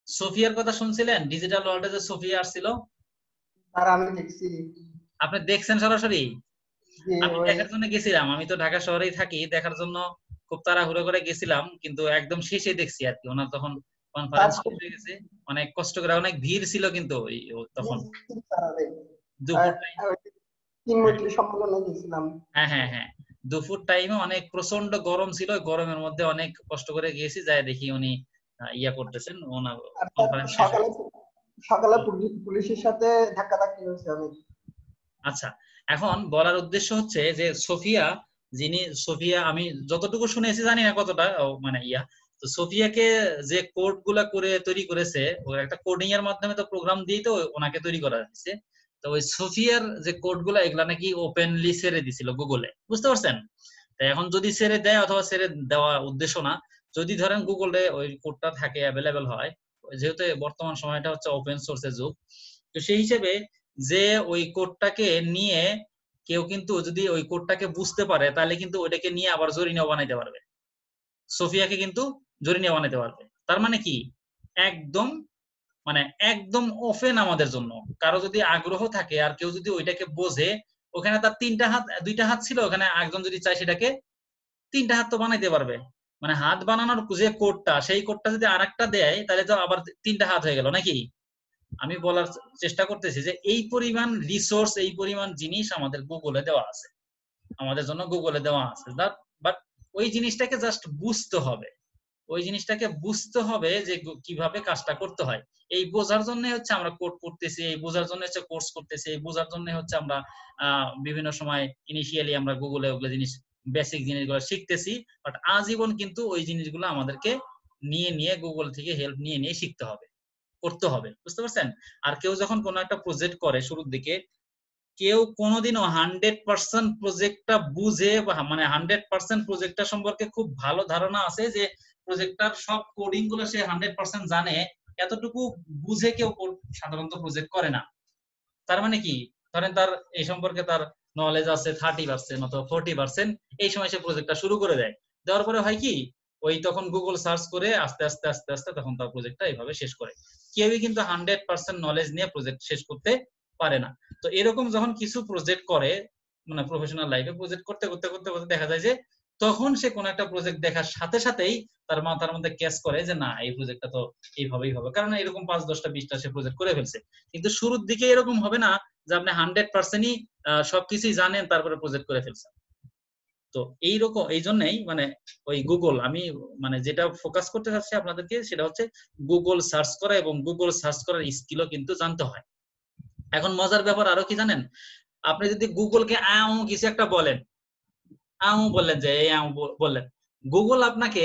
সোফিয়ার কথা শুনছিলেন? ডিজিটাল ওয়ার্ল্ডে যে সোফিয়া আসছিল, আর আমি দেখছি। আপনি দেখছেন সরাসরি? যে আমি ওই দেখার জন্য গেছিলাম, আমি তো ঢাকা শহরেই থাকি, দেখার জন্য খুব তাড়াহুড়ো করে গেছিলাম, কিন্তু একদম শেষে দেখছি আর কি। ওনার তখন কনফারেন্স সার্চ শেষ হয়ে গেছে, অনেক কষ্ট করে, অনেক ভিড় ছিল কিন্তু তখন দুপুর টাইম। 3 মৈত্রী সম্মেলনে গেছিলাম। হ্যাঁ হ্যাঁ হ্যাঁ, দুপুর টাইমে অনেক প্রচন্ড গরম ছিল, ওই গরমের মধ্যে অনেক কষ্ট করে গেছি, যাই দেখি উনি ইয়া করতেছেন, ওনার আর তার কনফারেন্স শেষ হয়ে সকালে গেছে। সকালে পুলিশের সাথে ধাক্কাধাক্কি হয়েছে অনেক। আচ্ছা, এখন বলার উদ্দেশ্য হচ্ছে যে সোফিয়া, যিনি সোফিয়া, আমি যতটুকু শুনেছি, জানি না কতটা মানে ইয়া, তো সোফিয়াকে যে কোড গুলা করে তৈরি করেছে, ও একটা কোডিং এর মাধ্যমে তো প্রোগ্রাম দিয়ে তো ওনাকে তৈরি করা হয়েছে। তো ওই সোফিয়ার যে কোড গুলা, এগুলা নাকি ওপেনলি ছেড়ে দিছিল গুগলে, বুঝতে পারছেন? তো এখন যদি ছেড়ে দেয়, অথবা ছেড়ে দেওয়া উদ্দেশ্য না, যদি ধরেন গুগলে ওই কোডটা থাকে, অ্যাভেলেবেল হয়, যেহেতু বর্তমান সময়টা হচ্ছে ওপেন সোর্সের যুগ, তো সেই হিসেবে যে ওই কোডটাকে নিয়ে কেউ কিন্তু যদি ওই কোডটাকে বুঝতে পারে, তাহলে কিন্তু ওইটাকে নিয়ে আবার জরিনাও বানাইতে পারবে, সোফিয়াকে কিন্তু জরিনা বানাইতে পারবে। তার মানে কি, একদম, মানে একদম ওপেন আমাদের জন্য। কারো যদি আগ্রহ থাকে আর কেউ যদি ওইটাকে বোঝে, ওখানে তার 3টা হাত, 2টা হাত ছিল, ওখানে একজন যদি চায় সেটাকে 3টা হাত তো বানাইতে পারবে। মানে হাত বানানোর যে কোডটা, সেই কোডটা যদি আরেকটা দেয়, তাহলে তো আবার 3টা হাত হয়ে গেল নাকি? আমি বলার চেষ্টা করতেছি যে এই পরিমাণ রিসোর্স, এই পরিমাণ জিনিস আমাদের গুগলে দেওয়া আছে, আমাদের জন্য গুগলে দেওয়া আছে। বাট ওই জিনিসটাকে জাস্ট বুঝতে হবে, ওই জিনিসটাকে বুঝতে হবে যে কিভাবে কাজটা করতে হয়। এই বোঝার জন্য হচ্ছে আমরা কোড করতেছি, এই বোঝার জন্য হচ্ছে কোর্স করতেছি, এই বোঝার জন্য হচ্ছে আমরা বিভিন্ন সময় ইনিশিয়ালি আমরা গুগলে ওগুলো জিনিস, বেসিক জিনিসগুলো শিখতেছি। বাট আজীবন কিন্তু ওই জিনিসগুলো আমাদেরকে নিয়ে নিয়ে গুগল থেকে হেল্প নিয়ে নিয়ে শিখতে হবে, করতে হবে, বুঝতে পারছেন? আর কেউ যখন কোনো একটা প্রজেক্ট করে শুরুর দিকে, কেউ কোনোদিনও 100% প্রজেক্টটা বুঝে, বা মানে 100% প্রজেক্টটা সম্পর্কে খুব ভালো ধারণা আছে যে প্রজেক্টটার সব কোডিং গুলো সে 100% জানে, এতটুকু বুঝে কেউ সাধারণত প্রজেক্ট করে না। তার মানে কি, ধরেন তার এই সম্পর্কে তার নলেজ আছে 30% অথবা 40%, এই সময় সে প্রজেক্টটা শুরু করে দেয়। দেওয়ার পরে হয় কি, ওই তখন গুগল সার্চ করে আস্তে আস্তে আস্তে আস্তে তখন তার প্রজেক্টটা এইভাবে শেষ করে। কেউই কিন্তু 100% নলেজ নিয়ে প্রজেক্ট শেষ করতে পারে না। তো এরকম যখন কিছু প্রজেক্ট করে, মানে প্রফেশনাল লাইফে প্রজেক্ট করতে করতে করতে করতে দেখা যায় যে তখন সে কোনো একটা প্রজেক্ট দেখার সাথে সাথেই তার মাথার মধ্যে ক্যাচ করে যে না, এই প্রজেক্টটা তো এইভাবেই হবে, কারণ এরকম 5, 10টা 20টা সে প্রজেক্ট করে ফেলছে। কিন্তু শুরুর দিকে এরকম হবে না যে আপনি 100%ই সবকিছুই জানেন তারপরে প্রজেক্ট করে ফেলছেন। তো এইরকম, এই জন্যই মানে ওই গুগল, আমি মানে যেটা ফোকাস করতে চাচ্ছি আপনাদেরকে, সেটা হচ্ছে গুগল সার্চ করা, এবং গুগল সার্চ করার স্কিলও কিন্তু জানতে হয়। এখন মজার ব্যাপার আরো কি জানেন, আপনি যদি গুগলকে আও কিছু একটা বলেন, আও বললেন, যে এই আও বললেন, গুগল আপনাকে,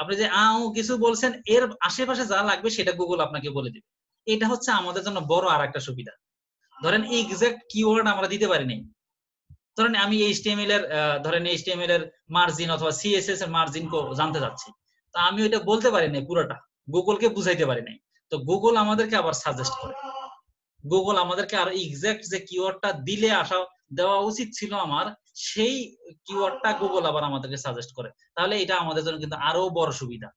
আপনি যে আও কিছু বলছেন, এর আশেপাশে যা লাগবে সেটা গুগল আপনাকে বলে দিবে। এটা হচ্ছে আমাদের জন্য বড় আর একটা সুবিধা। ধরেন এক্সাক্ট কিওয়ার্ড আমরা দিতে পারি নাই, ধরেন আমি এইচটিএমএল এর ধরেন এইচটিএমএল এর মার্জিন অথবা সিএসএস এর মার্জিন জানতে চাচ্ছি, তো আমি ওইটা বলতে পারি নাই পুরোটা, গুগলকে বুঝাইতে পারি নাই। তো গুগল আমাদেরকে আবার সাজেস্ট করে, গুগল আমাদেরকে আরো এক্সাক্ট যে কিওয়ার্ডটা দিলে আসা দেওয়া উচিত ছিল আমার, সেই কিওয়ার্ডটা গুগল আবার আমাদেরকে সাজেস্ট করে। তাহলে এটা আমাদের জন্য কিন্তু আরো বড় সুবিধা,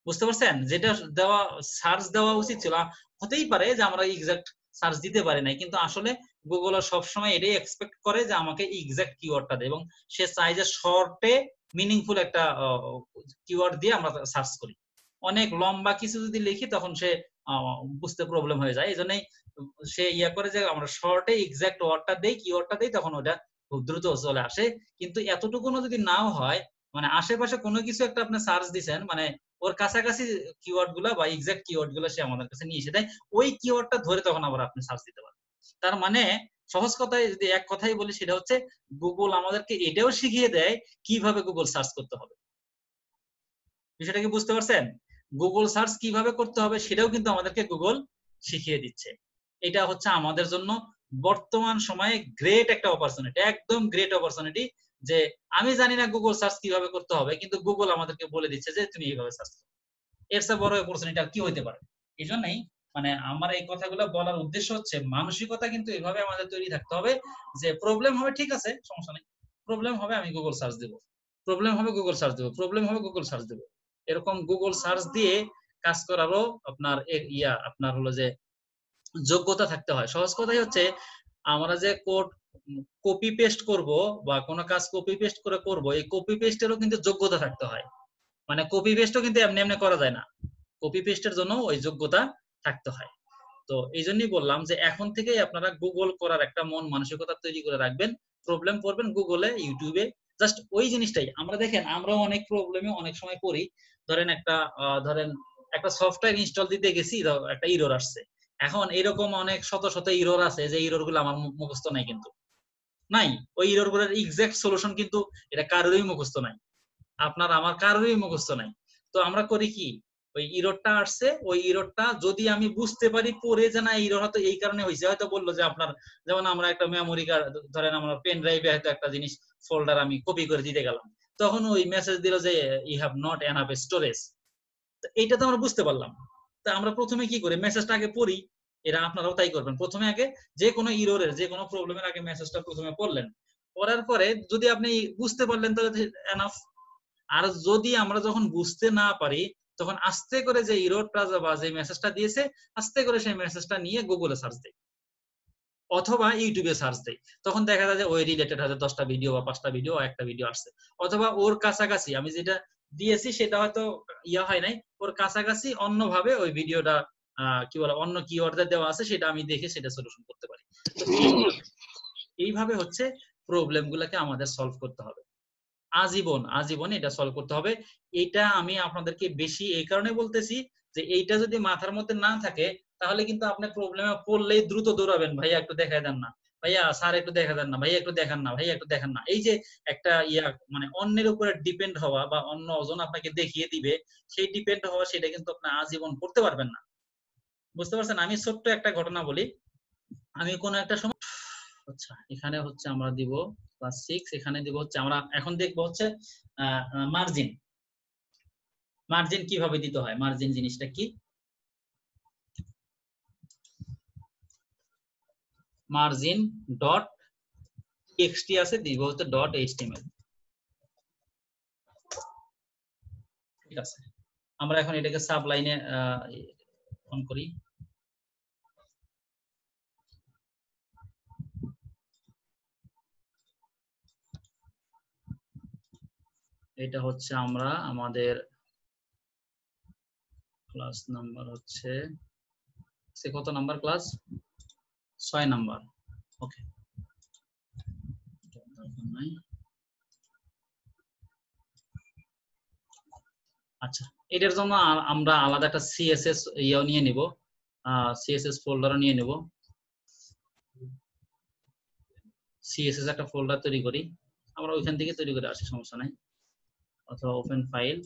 বুঝতে পারছেন? যেটা দেওয়া, সার্চ দেওয়া উচিত ছিল, হতেই পারে যে আমরা এক্সাক্ট সার্চ দিতে পারি নাই, কিন্তু আসলে গুগল সবসময় এটাই এক্সপেক্ট করে যে আমাকে এক্সাক্ট কিওয়ার্ডটা দেয়, এবং সে চায় যে শর্টে মিনিংফুল একটা কিওয়ার্ড দিয়ে আমরা সার্চ করি। অনেক লম্বা কিছু যদি লিখি তখন সে বুঝতে প্রবলেম হয়ে যায়, এই জন্যই সে ইয়া করে যে আমরা শর্টে এক্সাক্ট ওয়ার্ডটা দেই, কিওয়ার্ডটা দেই, তখন ওটা খুব দ্রুত চলে আসে। কিন্তু এতটুকুনো যদি নাও হয়, মানে আশেপাশে কোনো কিছু একটা আপনি সার্চ দিচ্ছেন, মানে ওর কাছাকাছি কিওয়ার্ড গুলা বা এক্সাক্ট কিওয়ার্ড গুলো সে আমাদের কাছে নিয়ে এসে দেয়, ওই কিওয়ার্ডটা ধরে তখন আবার আপনি সার্চ দিতে পারেন। তার মানে সহজ কথায় যদি এক কথাই বলি, সেটা হচ্ছে গুগল আমাদেরকে এটাও শিখিয়ে দেয় কিভাবে গুগল সার্চ করতে হবে। বিষয়টা কি বুঝতে পারছেন? গুগল সার্চ কিভাবে করতে হবে সেটাও কিন্তু আমাদেরকে গুগল শিখিয়ে দিচ্ছে। এটা হচ্ছে আমাদের জন্য বর্তমান সময়ে গ্রেট একটা অপরচুনিটি, একদম গ্রেট অপরচুনিটি, যে আমি জানি না গুগল সার্চ কিভাবে করতে হবে, কিন্তু গুগল আমাদেরকে বলে দিচ্ছে যে তুমি এইভাবে সার্চ করো। এর চেয়ে বড় অপরচুনিটি আর কি হইতে পারে? এই জন্যই মানে আমার এই কথাগুলো বলার উদ্দেশ্য হচ্ছে, মানসিকতা কিন্তু এভাবে আমাদের তৈরি থাকতে হবে যে প্রবলেম হবে, ঠিক আছে, সমস্যা নেই, প্রবলেম হবে, আমি গুগল সার্চ দেবো, প্রবলেম হবে গুগল সার্চ দেবো, প্রবলেম হবে গুগল সার্চ দেবো, এরকম গুগল সার্চ দিয়ে কাজ করারও আপনার আপনার হলো যে যোগ্যতা থাকতে হয়। সহজ কথাই হচ্ছে আমরা যে কোড কপি পেস্ট করব বা কোনো কাজ কপি পেস্ট করে করব, এই কপি পেস্টেরও কিন্তু যোগ্যতা থাকতে হয়। মানে কপি পেস্টও কিন্তু এমনি এমনি করা যায় না, কপি পেস্টের জন্য ওই যোগ্যতা থাকতে হয়। তো এই জন্যই বললাম যে এখন থেকেই আপনারা গুগল করার একটা মন মানসিকতা তৈরি করে রাখবেন। প্রবলেম করবেন গুগলে, ইউটিউবে, জাস্ট ওই জিনিসটাই। আমরা দেখেন আমরাও অনেক প্রবলেমে অনেক সময় পড়ি। ধরেন একটা সফটওয়্যার ইনস্টল দিতে গেছি, একটা ইরর আসছে। এখন এরকম অনেক শত শত ইরর আছে যে ইরর গুলো আমার মুখস্থ নাই, কিন্তু নাই। ওই ইরর গুলোর এক্সাক্ট সলিউশন কিন্তু এটা কারোরই মুখস্থ নাই, আপনার আমার কারোরই মুখস্থ নাই। তো আমরা করি কি, ওই ইররটা আসছে, ওই ইররটা যদি আমি বুঝতে পারি পরে যে না ইরর হয়তো এই কারণে হয়েছে, হয়তো বললো যে আপনার, যেমন আমরা একটা মেমোরি কার্ড, ধরেন আমরা পেন ড্রাইভে হয়তো একটা জিনিস ফোল্ডার আমি কপি করে দিতে গেলাম, তখন ওই মেসেজ দিল যে you have not enough storage. এইটা তো আমরা বুঝতে পারলাম। তা আমরা প্রথমে কি করি, মেসেজটা আগে পড়ি। এরা আপনারাও তাই করবেন, প্রথমে আগে যে কোনো ইররের, যে কোনো প্রবলেমের আগে মেসেজটা প্রথমে পড়লেন। পড়ার পরে যদি আপনি বুঝতে পারলেন তাহলে এনাফ। আর যদি আমরা যখন বুঝতে না পারি, তখন আস্তে করে যে ইরোডটা বা যে মেসেজটা দিয়েছে, আস্তে করে সেই মেসেজটা নিয়ে গুগলে সার্চ দেই অথবা ইউটিউবে সার্চ দেই। তখন দেখা যায় যে ওই রিলেটেড হয়তো 10টা ভিডিও বা 5টা ভিডিও, একটা ভিডিও আসছে। অথবা ওর কাছাকাছি আমি যেটা দিয়েছি সেটা হয়তো হয় নাই, ওর কাছাকাছি অন্যভাবে ওই ভিডিওটা কি বলে অন্য কিওয়ার্ডে দেওয়া আছে, সেটা আমি দেখে সেটা সলিউশন করতে পারি। তো এইভাবে হচ্ছে প্রবলেম গুলাকে আমাদের সলভ করতে হবে। আজীবন এটা সলভ করতে হবে। এটা আমি আপনাদেরকে বেশি এই কারণে বলতেছি যে এইটা যদি মাথার মধ্যে না থাকে, তাহলে কিন্তু আপনি প্রবলেমে পড়লেই দ্রুত দৌড়াবেন, ভাইয়া একটু দেখাই দেন না, ভাইয়া স্যার একটু দেখা দেন না, ভাইয়া একটু দেখান না, ভাইয়া একটু দেখান না। এই যে একটা মানে অন্যের উপরে ডিপেন্ড হওয়া বা অন্য জন আপনাকে দেখিয়ে দিবে, সেই ডিপেন্ড হওয়া, সেটা কিন্তু আপনি আজীবন করতে পারবেন না। বুঝতে পারছেন? আমি ছোট্ট একটা ঘটনা বলি। আমি কোনো একটা সময়, আচ্ছা এখানে হচ্ছে আমরা দিব ক্লাস 6, এখানে দিব হচ্ছে, আমরা এখন দেখবো হচ্ছে মার্জিন। মার্জিন কিভাবে দিতে হয়, মার্জিন জিনিসটা কি? মার্জিন ডট টিএক্সটি আছে, দিব হচ্ছে ডট এইচটিএমএল। ঠিক আছে, আমরা এখন এটাকে সাব লাইনে অন করি। এটা হচ্ছে আমরা আমাদের ক্লাস নাম্বার হচ্ছে কত নাম্বার ক্লাস? 6 নাম্বার। ওকে, আচ্ছা এটার জন্য আমরা আলাদা একটা সিএসএস নিয়ে নিব, সিএসএস ফোল্ডারও নিয়ে নেব। সিএসএস একটা ফোল্ডার তৈরি করি, আমরা ওইখান থেকে তৈরি করে আসি, সমস্যা নাই। অথবা ওপেন ফাইল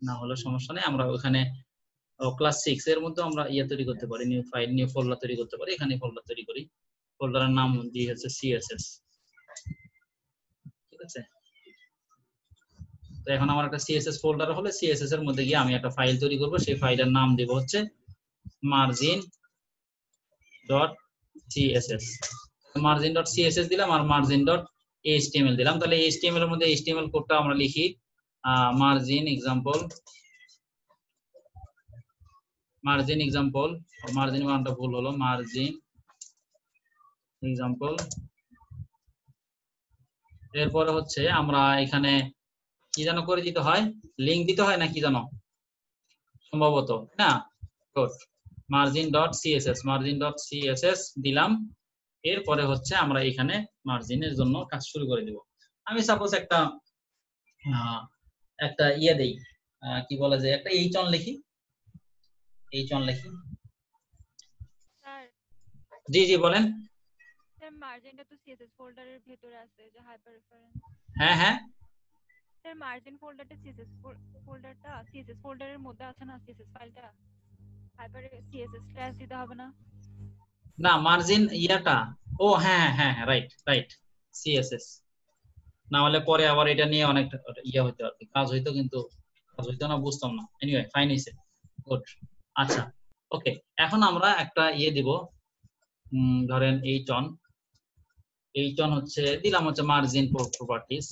না হলে সমস্যা নেই, আমরা ওখানে ক্লাস 6 এর মধ্যে আমরা তৈরি করতে পারি, নিউ ফাইল নিউ ফোল্ডার তৈরি করতে পারি। এখানে ফোল্ডার তৈরি করি, ফোল্ডারের নাম দিয়ে হচ্ছে সিএসএস। ঠিক আছে, তো এখন আমার একটা সিএসএস ফোল্ডার হলে সিএসএস এর মধ্যে গিয়ে আমি একটা ফাইল তৈরি করব, সেই ফাইলের নাম দেব হচ্ছে margin dot CSS. Margin dot CSS দিলাম আর মার্জিন ডট এইচটিএমএল দিলাম। তাহলে এইচটিএমএল এর মধ্যে এইচটিএমএল কোডটা আমরা লিখি margin example, margin example, margin মানটা ভুল হলো, মার্জিন এক্সাম্পল। এরপরে হচ্ছে আমরা এখানে কি যেন করে দিতে হয়, লিংক দিতে হয় না কি যেন সম্ভবত, না margin dot CSS, margin dot CSS দিলাম। এরপরে হচ্ছে আমরা এখানে মার্জিনের জন্য কাজ শুরু করে দেব। আমি সাপোজ একটা দেই, কি বলে যে একটা এইচন লিখি, এইচন লিখি। স্যার, জি জি বলেন। স্যার মার্জিনটা তো সিএসএস ফোল্ডারের ভেতরে আছে, যে হাইপার রেফারেন্স। হ্যাঁ হ্যাঁ, স্যার মার্জিন ফোল্ডারটা সিএসএস ফোল্ডারের মধ্যে আছে না, সিএসএস ফাইলটা হাইপার সিএসএস স্ল্যাশ দিতে হবে না? না মার্জিন ও হ্যাঁ হ্যাঁ হ্যাঁ, রাইট রাইট, সিএসএস। না হলে পরে আবার এটা নিয়ে অনেক হইতো আর কি, কাজ হইতো, কিন্তু কাজ হইতো না, বুঝতাম না। এনিওয়ে ফাইন হইছে, গুড। আচ্ছা ওকে, এখন আমরা একটা দিব, ধরেন এইচন হচ্ছে দিলাম হচ্ছে মার্জিন প্রপার্টিজ।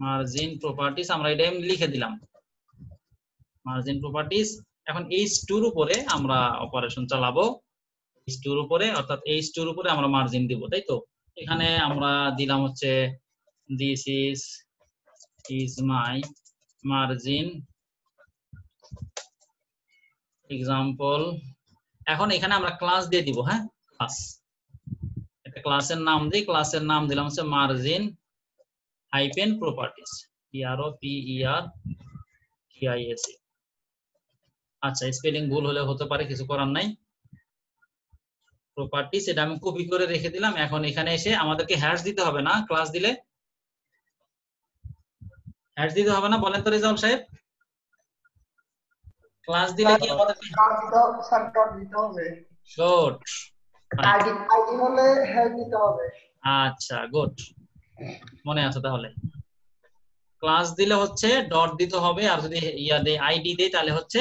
মার্জিন প্রপার্টিজ আমরা এটা লিখে দিলাম, মার্জিন প্রপার্টিজ। এখন H2 এর উপরে আমরা অপারেশন চালাবো, H2 এর উপরে, অর্থাৎ H2 এর উপরে আমরা মার্জিন দিব, তাই তো। এখানে আমরা দিলাম হচ্ছে this is my margin example. এখন এখানে আমরা ক্লাস দিয়ে দিব, হ্যাঁ ক্লাস, একটা ক্লাসের নাম দিই, ক্লাসের নাম দিলাম হচ্ছে মার্জিন হাইপেন প্রপার্টিজ, PROPERTIS। আচ্ছা, স্পেলিং ভুল হলে হতে পারে, কিছু করার নাই। প্রপার্টিজ এটা আমি কপি করে রেখে দিলাম। এখন এখানে এসে আমাদেরকে হ্যাশ দিতে হবে না, ক্লাস দিলে হ্যাশ দিতে হবে না, বলেন তো রেজাউল সাহেব? ক্লাস দিলে কি আমাদেরকে স্যার ডট দিতে হবে, গুড, আইডি হলে হ্যাশ দিতে হবে। আচ্ছা গুড, মনে আছে তাহলে। ক্লাস দিলে হচ্ছে ডট দিতে হবে, আর যদি ইয়া দেই আইডি দেই তাহলে হচ্ছে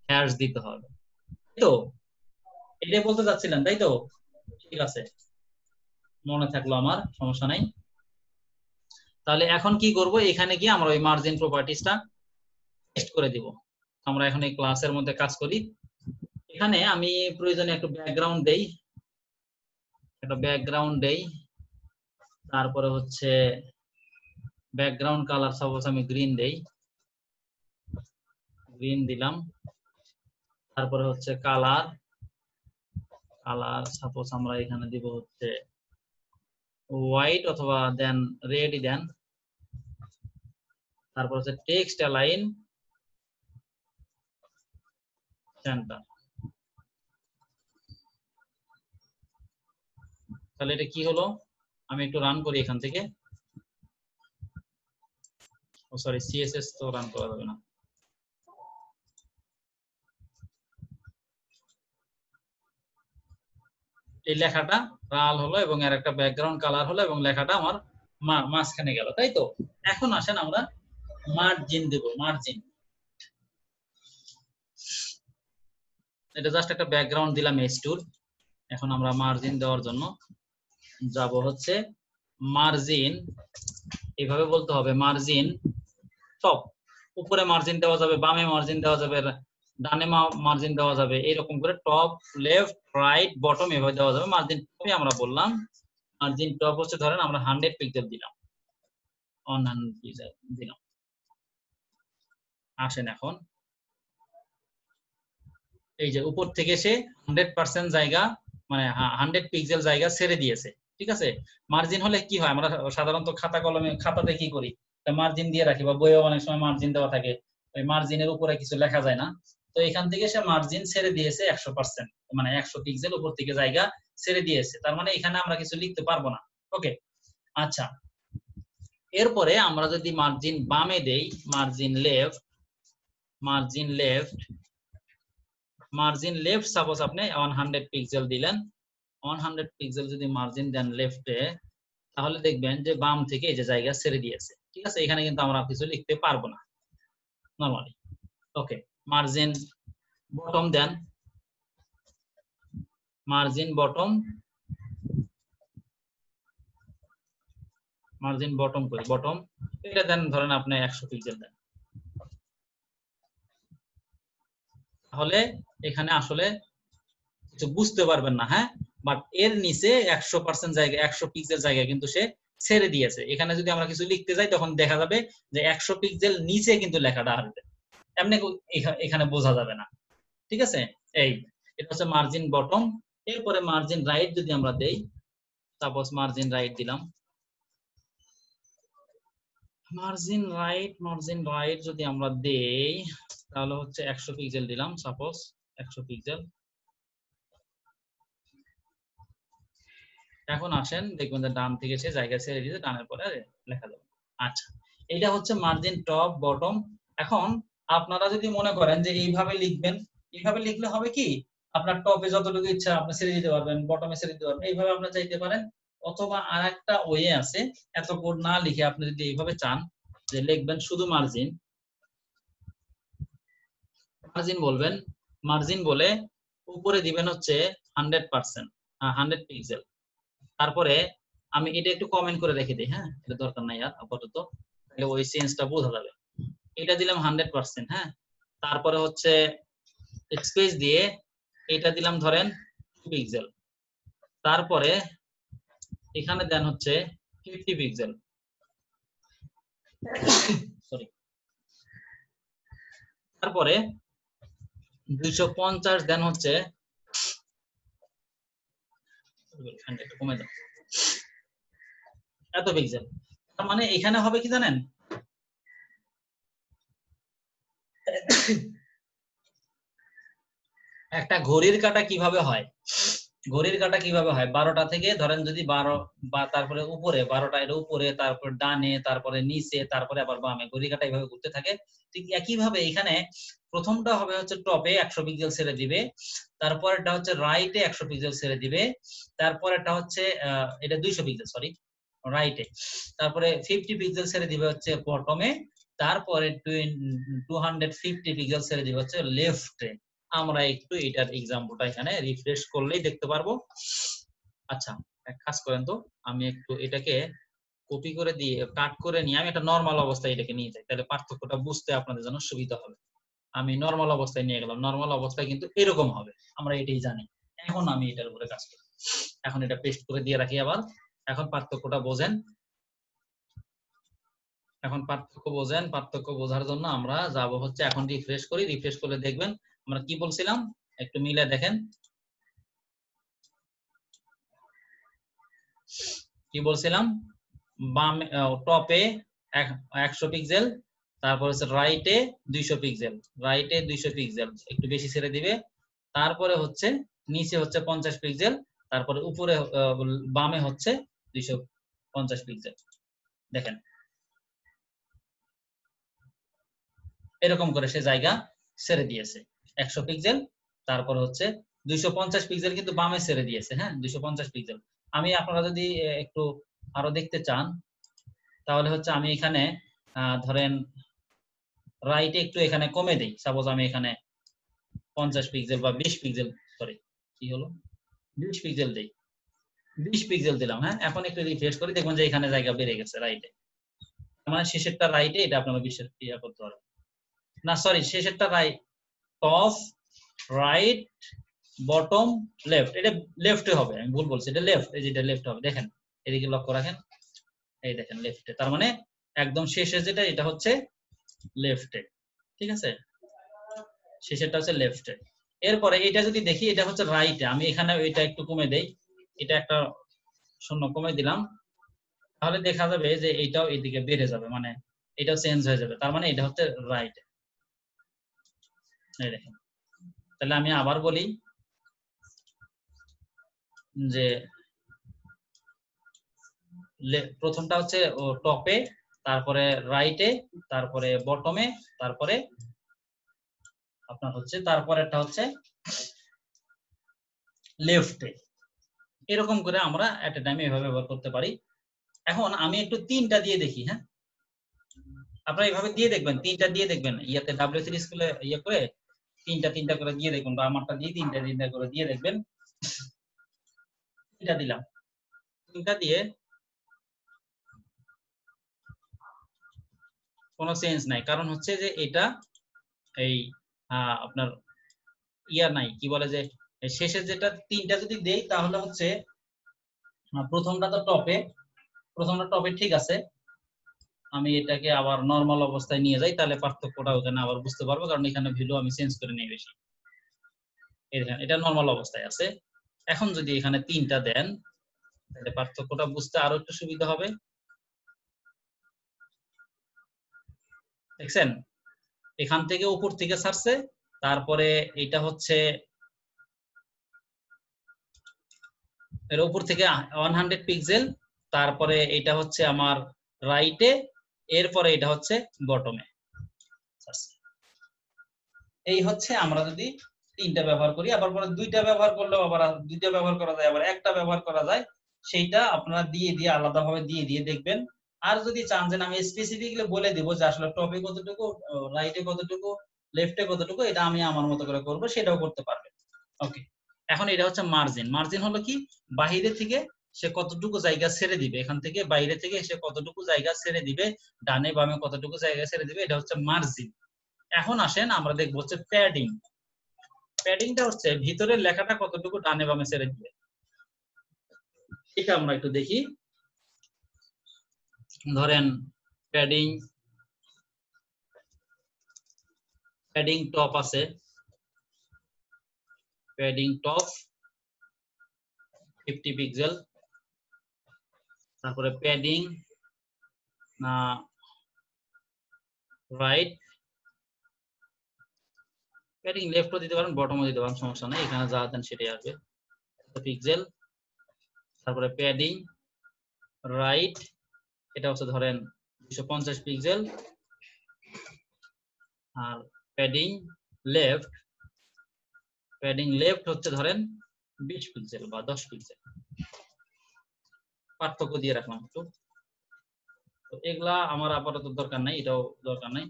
হ্যাশ দিতে হবে, তাই তো? এটাই বলতে চাচ্ছিলেন, তাই তো? ঠিক আছে, মনে থাকলো আমার, সমস্যা নাই। তাহলে এখন কি করব, এখানে গিয়ে আমরা ওই মার্জিন প্রপার্টিজটা টেস্ট করে দিব। আমরা এখন এই ক্লাসের মধ্যে কাজ করি। এখানে আমি প্রয়োজনে একটু ব্যাকগ্রাউন্ড দেই, একটা ব্যাকগ্রাউন্ড দেই, তারপরে হচ্ছে ব্যাকগ্রাউন্ড কালার সাপোজ আমি গ্রিন দেই, গ্রিন দিলাম। তারপরে হচ্ছে কালার, কালার সাপোজ আমরা এখানে দিব হচ্ছে হোয়াইট অথবা দেন রেডই দেন। তারপর হচ্ছে টেক্সট অ্যালাইন সেন্টার। তাহলে এটা কি হলো, আমি একটু রান করি এখান থেকে। ও সরি, সিএসএস তো রান করা যাবে না। এই লেখাটা লাল হলো এবং এর একটা ব্যাকগ্রাউন্ড কালার হলো এবং লেখাটা আমার মাঝখানে গেল, তাই তো? এখন আসেন আমরা মার্জিন দেব, মার্জিন। এটা জাস্ট একটা ব্যাকগ্রাউন্ড দিলাম H2। এখন আমরা মার্জিন দেওয়ার জন্য যাব হচ্ছে মার্জিন, এইভাবে বলতে হবে মার্জিন টপ। উপরে মার্জিন দেওয়া যাবে, বামে মার্জিন দেওয়া যাবে, ডানে মার্জিন দেওয়া যাবে, এরকম করে টপ, লেফট, রাইট, বটম এভাবে দেওয়া যাবে। মার্জিন টপে আমরা বললাম, মার্জিন টপ হচ্ছে ধরেন আমরা 100 পিক্সেল দিলাম, 100 পিক্সেল দিলাম। আসেন এখন এই যে উপর থেকে সে 100% জায়গা, মানে 100 পিক্সেল জায়গা ছেড়ে দিয়েছে, ঠিক আছে? মার্জিন হলে কি হয়, আমরা সাধারণত খাতা কলমে খাতাতে কি করি, মার্জিন দিয়ে রাখি, বা বইয়ে অনেক সময় মার্জিন দেওয়া থাকে, ওই মার্জিনের উপরে কিছু লেখা যায় না। তো এখান থেকে সে মার্জিন ছেড়ে দিয়েছে 100%, মানে 100 পিক্সেল উপর থেকে জায়গা ছেড়ে দিয়েছে, তার মানে এখানে আমরা কিছু লিখতে পারবো না। ওকে, আচ্ছা, এরপরে আমরা যদি মার্জিন বামে দেই, margin left, margin left, margin left suppose আপনি 100 পিক্সেল দিলেন, 100 পিক্সেল যদি মার্জিন দেন লেফটে, তাহলে দেখবেন যে বাম থেকে এই যে জায়গা ছেড়ে দিয়েছে, ঠিক আছে? এখানে কিন্তু আমরা কিছু লিখতে পারবো না নরমালি। ওকে, মার্জিন বটম দেন, মার্জিন বটম, মার্জিন বটম করি, বটম এটা দেন ধরেন আপনি 100 পিক্সেল দেন। তাহলে এখানে আসলে কিছু বুঝতে পারবেন না, হ্যাঁ, বাট এর নিচে 100% জায়গা, 100 পিক্সেল জায়গা কিন্তু সে ছেড়ে দিয়েছে। এখানে যদি আমরা কিছু লিখতে যাই তখন দেখা যাবে যে 100 পিক্সেল নিচে কিন্তু লেখাটা আসবে, এমনি এখানে বোঝা যাবে না, ঠিক আছে? এই এটা হচ্ছে মার্জিন বটম। এরপরে মার্জিন রাইট যদি আমরা দেই, সাপোজ মার্জিন রাইট দিলাম, মার্জিন রাইট যদি আমরা দেই তাহলে হচ্ছে 100 পিক্সেল দিলাম, সাপোজ 100 পিক্সেল। এখন আসেন দেখবেন যে ডান থেকে সে জায়গা ছেড়ে দিয়েছে, ডানের পরে লেখা যাবে। আচ্ছা, এটা হচ্ছে মার্জিন টপ বটম। এখন আপনারা যদি মনে করেন যে এইভাবে লিখবেন, এইভাবে লিখলে হবে কি, আপনার টপে যতটুকু ইচ্ছা আপনি ছেড়ে দিতে পারবেন, বটমে ছেড়ে দিতে পারবেন, এইভাবে আপনারা চাইতে পারেন। অথবা আরেকটা ওয়ে আছে, এত কোড না লিখে আপনি যদি এইভাবে চান যে লিখবেন শুধু মার্জিন, মার্জিন বলবেন, মার্জিন বলে উপরে দিবেন হচ্ছে 100%, 100 পিক্সেল। তারপরে আমি এটা একটু কমেন্ট করে রেখে দিই, হ্যাঁ, এটা দরকার নাই আর আপাতত, তাহলে ওই চেঞ্জটা বোঝা যাবে। এটা দিলাম 100%, হ্যাঁ। তারপরে হচ্ছে স্পেস দিয়ে এটা দিলাম ধরেন 2 পিক্সেল, তারপরে এখানে দেন হচ্ছে 50 পিক্সেল, সরি, তারপরে 250 দেন হচ্ছে কমে যাবে এত পিক্সেল। তার মানে এখানে হবে কি জানেন, একটা ঘড়ির কাঁটা কিভাবে হয়, ঘড়ির কাঁটা কিভাবে হয় 12টা থেকে ধরেন যদি 12 বা তারপরে উপরে 12টা এর উপরে, তারপর ডানে, তারপরে নিচে, তারপরে আবার বামে, ঘড়ির কাঁটা এইভাবে ঘুরতে থাকে। ঠিক একই ভাবে এখানে প্রথমটা হবে হচ্ছে টপে 100 পিক্সেল ছেড়ে দিবে, তারপরটা হচ্ছে রাইটে 100 পিক্সেল ছেড়ে দিবে, তারপরটা হচ্ছে এটা 200 পিক্সেল, সরি, রাইটে, তারপরে 50 পিক্সেল ছেড়ে দিবে হচ্ছে বটমে, তারপরে 250 পিক্সেল ছেড়ে দিবে হচ্ছে লেফটে। আমরা একটু এটার এক্সাম্পলটা এখানে রিফ্রেশ করলেই দেখতে পারবো। আচ্ছা, এক কাজ করেন তো, আমি একটু এটাকে কপি করে দিয়ে কাট করে নিয়ে আমি একটা নরমাল অবস্থায় এটাকে নিয়ে যাই, তাহলে পার্থক্যটা বুঝতে আপনাদের জন্য সুবিধা হবে। আমি নরমাল অবস্থায় নিয়ে গেলাম, নরমাল অবস্থায় কিন্তু এরকম হবে, আমরা এটাই জানি। এখন আমি এটার উপরে কাজ করি, এখন এটা পেস্ট করে দিয়ে রাখি আবার। এখন পার্থক্যটা বোঝেন, এখন পার্থক্য বোঝেন। পার্থক্য বোঝার জন্য আমরা যাব হচ্ছে, এখন রিফ্রেশ করি, রিফ্রেশ করলে দেখবেন আমরা কি বলছিলাম, একটু মিলে দেখেন কি বলছিলাম। বামে টপে 100 পিক্সেল, তারপর হচ্ছে রাইটে 200 পিক্সেল, রাইটে 200 পিক্সেল একটু বেশি ছেড়ে দিবে, তারপরে হচ্ছে নিচে হচ্ছে 50 পিক্সেল, তারপরে উপরে বামে হচ্ছে 250 পিক্সেল। দেখেন এরকম করে সে জায়গা ছেড়ে দিয়েছে 100 পিক্সেল, তারপর হচ্ছে 250 পিক্সেল কিন্তু বামে ছেড়ে দিয়েছে, হ্যাঁ 250 পিক্সেল। আমি আপনারা যদি একটু আরো দেখতে চান তাহলে হচ্ছে আমি এখানে ধরেন রাইটে একটু এখানে কমে দেই, সাপোজ আমি এখানে 50 পিক্সেল বা 20 পিক্সেল, সরি কি হলো 20 পিক্সেল দেই, 20 পিক্সেল দিলাম, হ্যাঁ। এখন একটু রিফ্রেশ করি, দেখবেন যে এখানে জায়গা বেড়ে গেছে রাইটে, মানে শেষেরটা রাইটে, এটা আপনারা বিশ্বাস করতে পারবেন না, সরি শেষেরটা right, top right bottom left, এটা লেফটে হবে, আমি ভুল বলছি, এটা লেফট, এই যেটা লেফট হবে, দেখেন এদিকে লক্ষ্য রাখেন, এই দেখেন লেফটে, তার মানে একদম শেষে যেটা এটা হচ্ছে লেফটে, ঠিক আছে, শেষেরটা হচ্ছে লেফটে। এরপরে এটা যদি দেখি এটা হচ্ছে রাইটে, আমি এখানে এটা একটু কমে দেই, এটা একটা শূন্য কমে দিলাম, তাহলে দেখা যাবে যে এইটাও এদিকে বেড়ে যাবে, মানে এটাও চেঞ্জ হয়ে যাবে, তার মানে এটা হচ্ছে রাইটে, এই দেখেন। তাহলে আমি আবার বলি যে প্রথমটা হচ্ছে টপে, তারপরে রাইটে, তারপরে বটমে, তারপরে আপনার হচ্ছে তারপরেরটা হচ্ছে লেফটে, এরকম করে আমরা এট এ টাইমে এভাবে ব্যবহার করতে পারি। এখন আমি একটু 3টা দিয়ে দেখি, হ্যাঁ আপনারা এইভাবে দিয়ে দেখবেন, 3টা দিয়ে দেখবেন, ইয়াতে W3 স্কুলে ইয়ে করে 3টা করে দিয়ে দেখবেন, বা আমারটা দিয়ে 3টা করে দিয়ে দেখবেন। 3টা দিলাম, 3টা দিয়ে কোনো চেঞ্জ নাই, কারণ হচ্ছে যে এটা এই আপনার ইয়া নাই, কি বলে যে শেষে যেটা 3টা যদি দেই তাহলে হচ্ছে প্রথমটা তো টপে, প্রথমটা টপে ঠিক আছে, আমি এটাকে আবার নরমাল অবস্থায় নিয়ে যাই, তাহলে পার্থক্যটা ওখানে আবার বুঝতে পারবো, কারণ এখানে ভ্যালু আমি চেঞ্জ করে নিই বেশি, এটা নরমাল অবস্থায় আছে। এখন যদি এখানে 3টা দেন তাহলে পার্থক্যটা বুঝতে আরো একটু সুবিধা হবে, দেখছেন এখান থেকে উপর থেকে ছাড়ছে, তারপরে এটা হচ্ছে এর উপর থেকে 100 পিক্সেল, তারপরে এটা হচ্ছে আমার রাইটে, এরপরে এটা হচ্ছে বটমে। এই হচ্ছে আমরা যদি 3টা ব্যবহার করি, আবার পরে 2টা ব্যবহার করলেও আবার 2টা ব্যবহার করা যায়, আবার একটা ব্যবহার করা যায়, সেইটা আপনারা দিয়ে দিয়ে আলাদাভাবে দিয়ে দিয়ে দেখবেন। আর যদি চান যে আমি স্পেসিফিকলি বলে দিব যে আসলে টপে কতটুকু, রাইটে কতটুকু, লেফটে কতটুকু, এটা আমি আমার মতো করে করব, সেটাও করতে পারবেন। ওকে, এখন এটা হচ্ছে মার্জিন। মার্জিন হলো কি, বাহিরে থেকে সে কতটুকু জায়গা ছেড়ে দিবে, এখান থেকে বাইরে থেকে সে কতটুকু জায়গা ছেড়ে দিবে, ডানে বামে কতটুকু জায়গা ছেড়ে দিবে, এটা হচ্ছে মার্জিন। এখন আসেন আমরা দেখবো হচ্ছে প্যাডিং। প্যাডিংটা হচ্ছে ভিতরের লেখাটা কতটুকু ডানে বামে ছেড়ে দিবে, এটা আমরা একটু দেখি। ধরেন প্যাডিং টপ আছে, প্যাডিং টপ 50 পিক্সেল। তারপরে প্যাডিং রাইট, প্যাডিং লেফটও দিতে পারেন, বটমও দিতে পারেন, সমস্যা নেই, এখানে যা দেন সেটাই আসবে পিক্সেল। তারপরে প্যাডিং রাইট, এটা হচ্ছে ধরেন 250 পিক্সেল। আর প্যাডিং লেফট হচ্ছে ধরেন 20 পিক্সেল বা 10 পিক্সেল, পার্থক্য দিয়ে রাখলাম একটু। তো এগুলা আমার আপাতত দরকার নাই, এটাও দরকার নাই।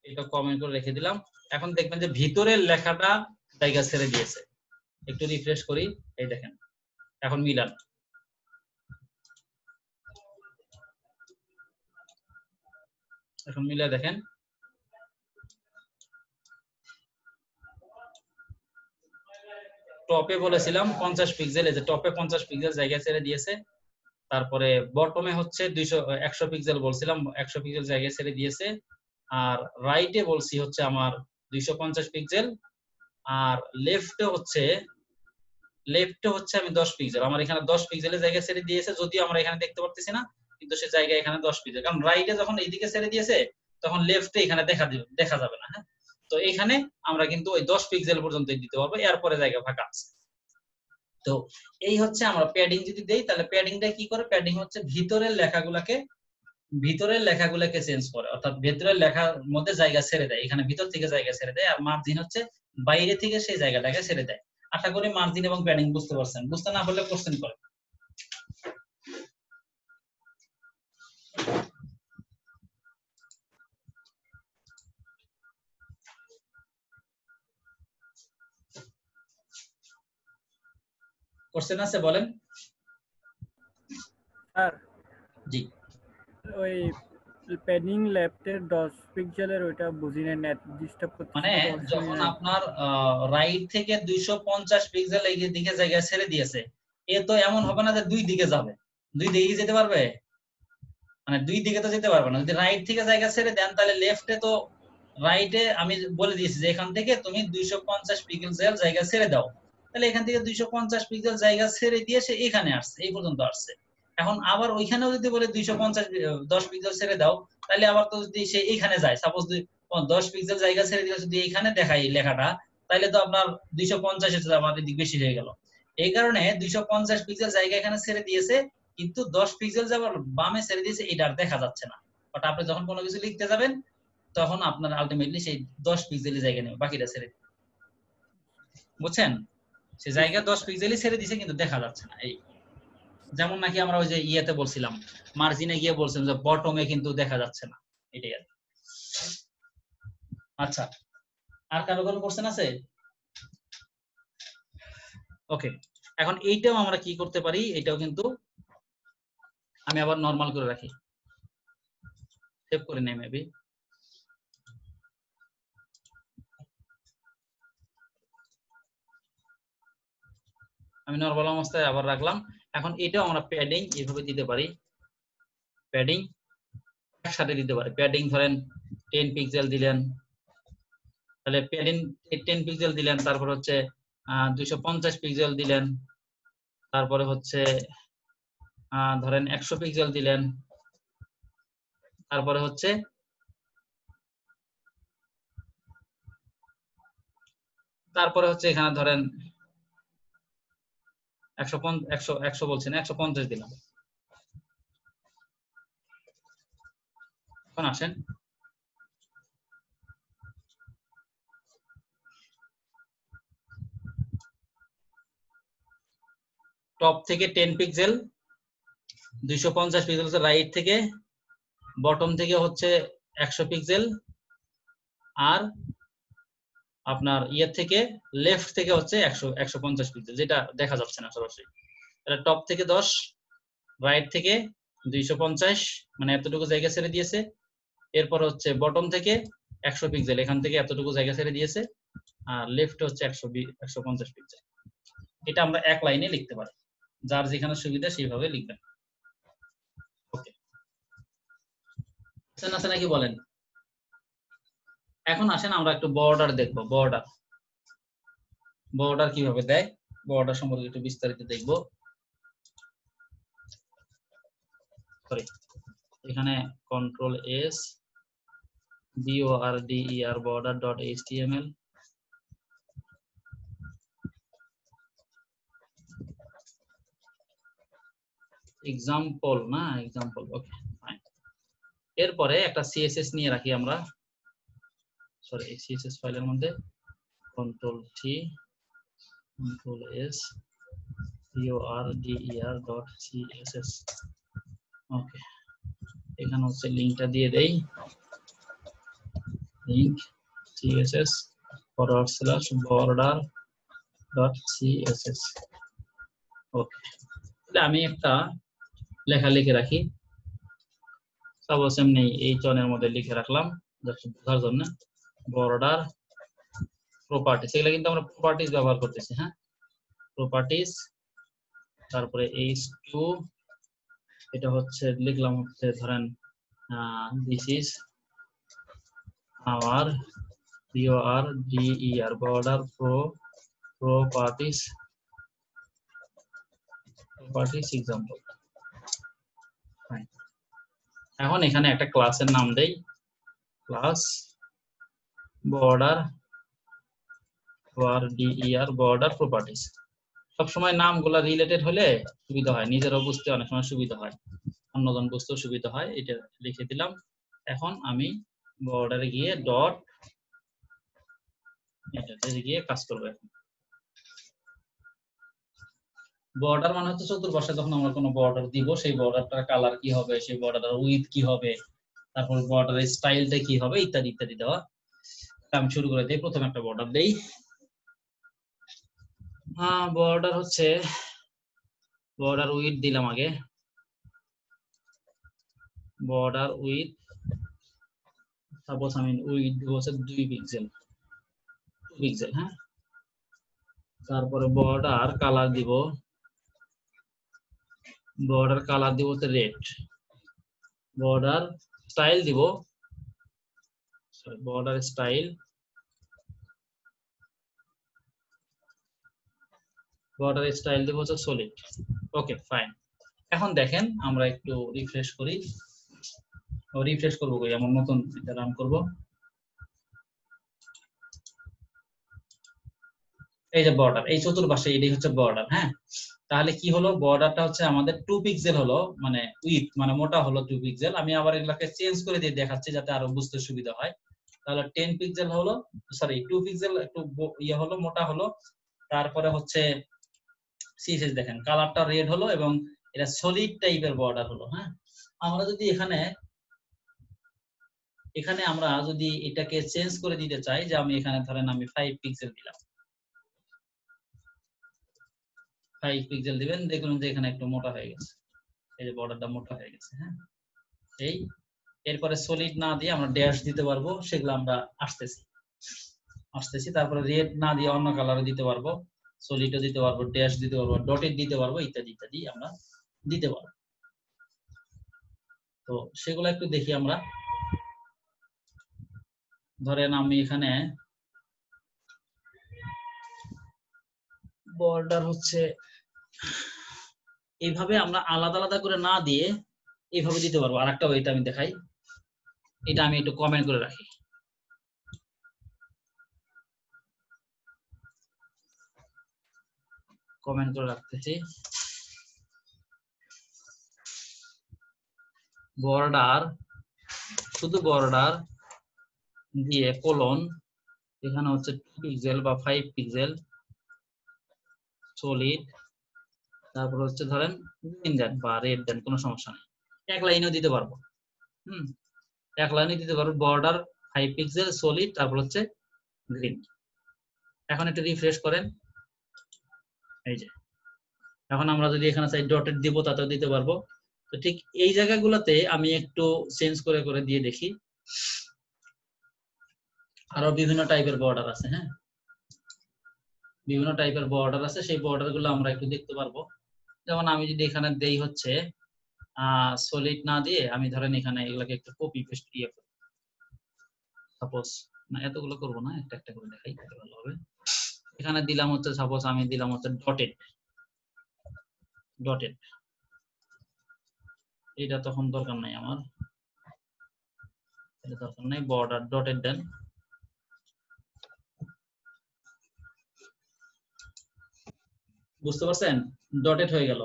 এটা কমেন্ট করে রেখে দিলাম। এখন দেখবেন যে ভিতরের লেখাটা জায়গা ছেড়ে দিয়েছে, একটু রিফ্রেশ করি, এই দেখেন এখন মিলান। এখন মিলে দেখেন টপে বলেছিলাম 50 পিক্সেল, এই যে টপে 50 পিক্সেল জায়গা ছেড়ে দিয়েছে। তারপরে বটমে হচ্ছে 100 পিক্সেল বলছিলাম, 100 পিক্সেল জায়গা ছেড়ে দিয়েছে। আর রাইটে বলছি হচ্ছে আমার 250 পিক্সেল। আর লেফটে হচ্ছে আমি 10 পিক্সেল, আমার এখানে 10 পিক্সেলের জায়গা ছেড়ে দিয়েছে, যদিও আমরা এখানে দেখতে পারতেছি না, কিন্তু সে জায়গা এখানে 10 পিক্সেল। কারণ রাইটে যখন এইদিকে ছেড়ে দিয়েছে তখন লেফটে এখানে দেখা যাবে না। হ্যাঁ, তো এখানে আমরা কিন্তু ওই 10 পিক্সেল পর্যন্ত দিতে পারবো, এরপরে জায়গা ফাঁকা আছে। তো এই হচ্ছে আমরা প্যাডিং যদি দেই, তাহলে প্যাডিংটা কি করে? প্যাডিং হচ্ছে ভিতরের লেখাগুলোকে চেঞ্জ করে, অর্থাৎ ভিতরের লেখার মধ্যে জায়গা ছেড়ে দেয়, এখানে ভিতর থেকে জায়গা ছেড়ে দেয়। আর মার্জিন হচ্ছে বাইরে থেকে সেই জায়গাটাকে ছেড়ে দেয়। আশা করি মার্জিন এবং প্যাডিং বুঝতে পারছেন। বুঝতে না পারলে কোশ্চেন করে। কোশ্চেন আছে বলেন। স্যার জি, ওই প্যাডিং লেফটের 10 পিক্সেলের ওইটা বুঝি না, নেট ডিস্টার্ব করতেছে। মানে যখন আপনার রাইট থেকে 250 পিক্সেল এই দিকে জায়গা ছেড়ে দিয়েছে, এ তো এমন হবে না যে দুই দিকে যাবে, দুই দিকে যেতে পারবে, মানে দুই দিকে তো যেতে পারবে না। যদি রাইট থেকে জায়গা ছেড়ে দেন তাহলে লেফটে তো, রাইটে আমি বলে দিয়েছি যে এখান থেকে তুমি 250 পিক্সেল জায়গা ছেড়ে দাও, তাহলে এখান থেকে 250 পিক্সেল জায়গা ছেড়ে দিয়ে সে এখানে আসছে, এই পর্যন্ত আসছে। এখন আবার ওইখানেও যদি বলে 10 পিক্সেল ছেড়ে দাও, তাহলে আবার তো যদি সে এখানে যায়, সাপোজ 10 পিক্সেল জায়গা ছেড়ে দিয়ে যদি এখানে দেখাই লেখাটা, তাহলে তো আপনার 250 এর আমাদের দিক বেশি হয়ে গেল। এই কারণে 250 পিক্সেল জায়গা এখানে ছেড়ে দিয়েছে, কিন্তু 10 পিক্সেল যাবার বামে ছেড়ে দিয়েছে, এটা আর দেখা যাচ্ছে না। বাট আপনি যখন কোনো কিছু লিখতে যাবেন তখন আপনার আলটিমেটলি সেই 10 পিক্সেলের জায়গা নেবে, বাকিটা ছেড়ে দিবে। বুঝছেন? সে জায়গা 10 পিক্সেলই ছেড়ে দিয়েছে, কিন্তু দেখা যাচ্ছে না। এই যেমন নাকি আমরা ওই যে ইয়েতে বলছিলাম, মার্জিনে গিয়ে বলছিলাম যে বটমে কিন্তু দেখা যাচ্ছে না, এটাই আর। আচ্ছা, আর কারো কোনো কোশ্চেন আছে? ওকে, এখন এইটাও আমরা কি করতে পারি, এটাও কিন্তু আমি আবার নরমাল করে রাখি, সেভ করে নেই মেবি। আমি নরমাল অবস্থায় আবার রাখলাম। এখন এটাও আমরা প্যাডিং এইভাবে দিতে পারি, প্যাডিং একসাথে দিতে পারি। প্যাডিং ধরেন 10 পিক্সেল দিলেন, তাহলে প্যাডিং 10 পিক্সেল দিলেন, তারপর হচ্ছে 250 পিক্সেল দিলেন, তারপরে হচ্ছে ধরেন 100 পিক্সেল দিলেন, তারপরে হচ্ছে এখানে ধরেন 100 বলছেন, 150 দিলাম। এখন আসেন টপ থেকে 10 পিক্সেল, 250 পিক্সেল হচ্ছে রাইট থেকে, বটম থেকে হচ্ছে 100 পিক্সেল, আর আপনার ইয়ের থেকে লেফট থেকে হচ্ছে 150 পিক্সেল, যেটা দেখা যাচ্ছে না সরাসরি। এটা টপ থেকে 10, রাইট থেকে 250, মানে এতটুকু জায়গা ছেড়ে দিয়েছে। এরপর হচ্ছে বটম থেকে 100 পিক্সেল, এখান থেকে এতটুকু জায়গা ছেড়ে দিয়েছে। আর লেফট হচ্ছে 150 পিক্সেল। এটা আমরা এক লাইনে লিখতে পারি, যার যেখানে সুবিধা সেইভাবে লিখবেন। ওকে, আছে নাকি বলেন? এখন আসেন আমরা একটু বর্ডার দেখব। বর্ডার কিভাবে দেয়, বর্ডার সম্পর্কে একটু বিস্তারিত দেখব। সরি, এখানে control S border border.html, example না, এক্সাম্পল। ওকে, ফাইন। এরপরে একটা সিএসএস নিয়ে রাখি আমরা, সরি এই সিএসএস ফাইলের মধ্যে control T control S border.css। ওকে, এখানে হচ্ছে লিংকটা দিয়ে দেই, লিংক css /border.css। ওকে, তাহলে আমি একটা লেখা লিখে রাখি, সাপোজ এমনি এই চনের মধ্যে লিখে রাখলাম জাস্ট বোঝার জন্য। বর্ডার প্রপার্টিস, এগুলো কিন্তু আমরা প্রপার্টিস ব্যবহার করতেছি। হ্যাঁ, প্রপার্টিস, তারপরে h2, এটা হচ্ছে লিখলাম হচ্ছে ধরেন this is our border properties example. এখন এখানে একটা ক্লাসের নাম দেই, ক্লাস border border properties। সবসময় নামগুলা রিলেটেড হলে সুবিধা হয়, নিজেরাও বুঝতে অনেক সময় সুবিধা হয়, অন্যজন বুঝতেও সুবিধা হয়। এটা লিখে দিলাম। এখন আমি বর্ডারে গিয়ে ডট, এটাতে গিয়ে কাজ করবো। এখন বর্ডার মানে হচ্ছে চতুর্পাশে যখন আমরা কোনো বর্ডার দিব, সেই বর্ডারটার কালার কি হবে, সেই বর্ডারের উইডথ কি হবে, তারপর বর্ডারের স্টাইলটা কি হবে, ইত্যাদি ইত্যাদি দেওয়া। আমি শুরু করে দিই, প্রথমে একটা বর্ডার দেই। বর্ডার হচ্ছে বর্ডার উইডথ দিলাম আগে, বর্ডার উইডথ, সাপোজ আমি উইডথ দিব হচ্ছে 2 পিক্সেল। হ্যাঁ, তারপরে বর্ডার কালার দিব, হচ্ছে রেড। বর্ডার স্টাইল দিব, বর্ডার স্টাইল দিব হচ্ছে সলিড। ওকে, ফাইন। এখন দেখেন আমরা একটু রিফ্রেশ করি, কই এমন নতুন এটা রান করব। এই যে বর্ডার, এই চতুর্পাশে এটাই হচ্ছে বর্ডার। হ্যাঁ, তাহলে কি হলো, বর্ডারটা হচ্ছে আমাদের 2 পিক্সেল হলো, মানে উইথ মানে মোটা হলো 2 পিক্সেল। আমি আবার এগুলাকে চেঞ্জ করে দিয়ে দেখাচ্ছি যাতে আরো বুঝতে সুবিধা হয়। তাহলে 10 পিক্সেল হলো, সরি 2 পিক্সেল একটু ইয়ে হলো, মোটা হলো। তারপরে হচ্ছে সিএসএস দেখেন কালারটা রেড হলো এবং এটা সলিড টাইপের বর্ডার হলো। হ্যাঁ, আমরা যদি এখানে আমরা যদি এটাকে চেঞ্জ করে দিতে চাই, যে আমি এখানে ধরেন আমি 5 পিক্সেল দিলাম, 5 পিক্সেল দিবেন, দেখুন যে এখানে একটু মোটা হয়ে গেছে, এই যে বর্ডারটা মোটা হয়ে গেছে। হ্যাঁ, এই এরপরে সলিড না দিয়ে আমরা ড্যাশ দিতে পারবো, সেগুলো আমরা আসতেছি। তারপরে রেড না দিয়ে অন্য কালারে দিতে পারবো, সলিডও দিতে পারবো, ড্যাশ দিতে পারবো, ডটেড দিতে পারবো, ইত্যাদি ইত্যাদি আমরা দিতে পারবো। তো সেগুলো একটু দেখি আমরা। ধরেন আমি এখানে বর্ডার হচ্ছে এইভাবে আমরা আলাদা আলাদা করে না দিয়ে এইভাবে দিতে পারবো। আরেকটা ওইটা আমি দেখাই, এটা আমি একটু কমেন্ট করে রাখি। কমেন্ট করে রাখতেছি, বর্ডার, শুধু বর্ডার দিয়ে কোলন, এখানে হচ্ছে 2 পিক্সেল বা 5 পিক্সেল সলিড, তারপর হচ্ছে ধরেন গ্রিন দেন বা রেড দেন, কোনো সমস্যা নেই। এক লাইনেও দিতে পারবো। এক লাইনে দিতে পারবো, বর্ডার 5 পিক্সেল সলিড, তারপর হচ্ছে গ্রিন। এখন একটু রিফ্রেশ করেন, এই যে এখন আমরা যদি এখানে চাই ডটেড দিব তাতেও দিতে পারবো। তো ঠিক এই জায়গাগুলোতে আমি একটু চেঞ্জ করে করে দিয়ে দেখি। আরো বিভিন্ন টাইপের বর্ডার আছে, হ্যাঁ বিভিন্ন টাইপের বর্ডার আছে, সেই বর্ডার গুলো আমরা একটু দেখতে পারবো। যেমন আমি যদি এখানে দেই হচ্ছে সলিড না দিয়ে আমি ধরেন এখানে এগুলোকে একটু কপি পেস্ট দিয়ে করি, সাপোজ না এতগুলো করব না, একটা একটা করে দেখাই তাহলে ভালো হবে। এখানে দিলাম হচ্ছে সাপোজ আমি দিলাম হচ্ছে ডটেড ডটেড, এটা তখন দরকার নাই আমার, এটা দরকার নাই, বর্ডার ডটেড দেন। বুঝতে পারছেন, ডটেড হয়ে গেল।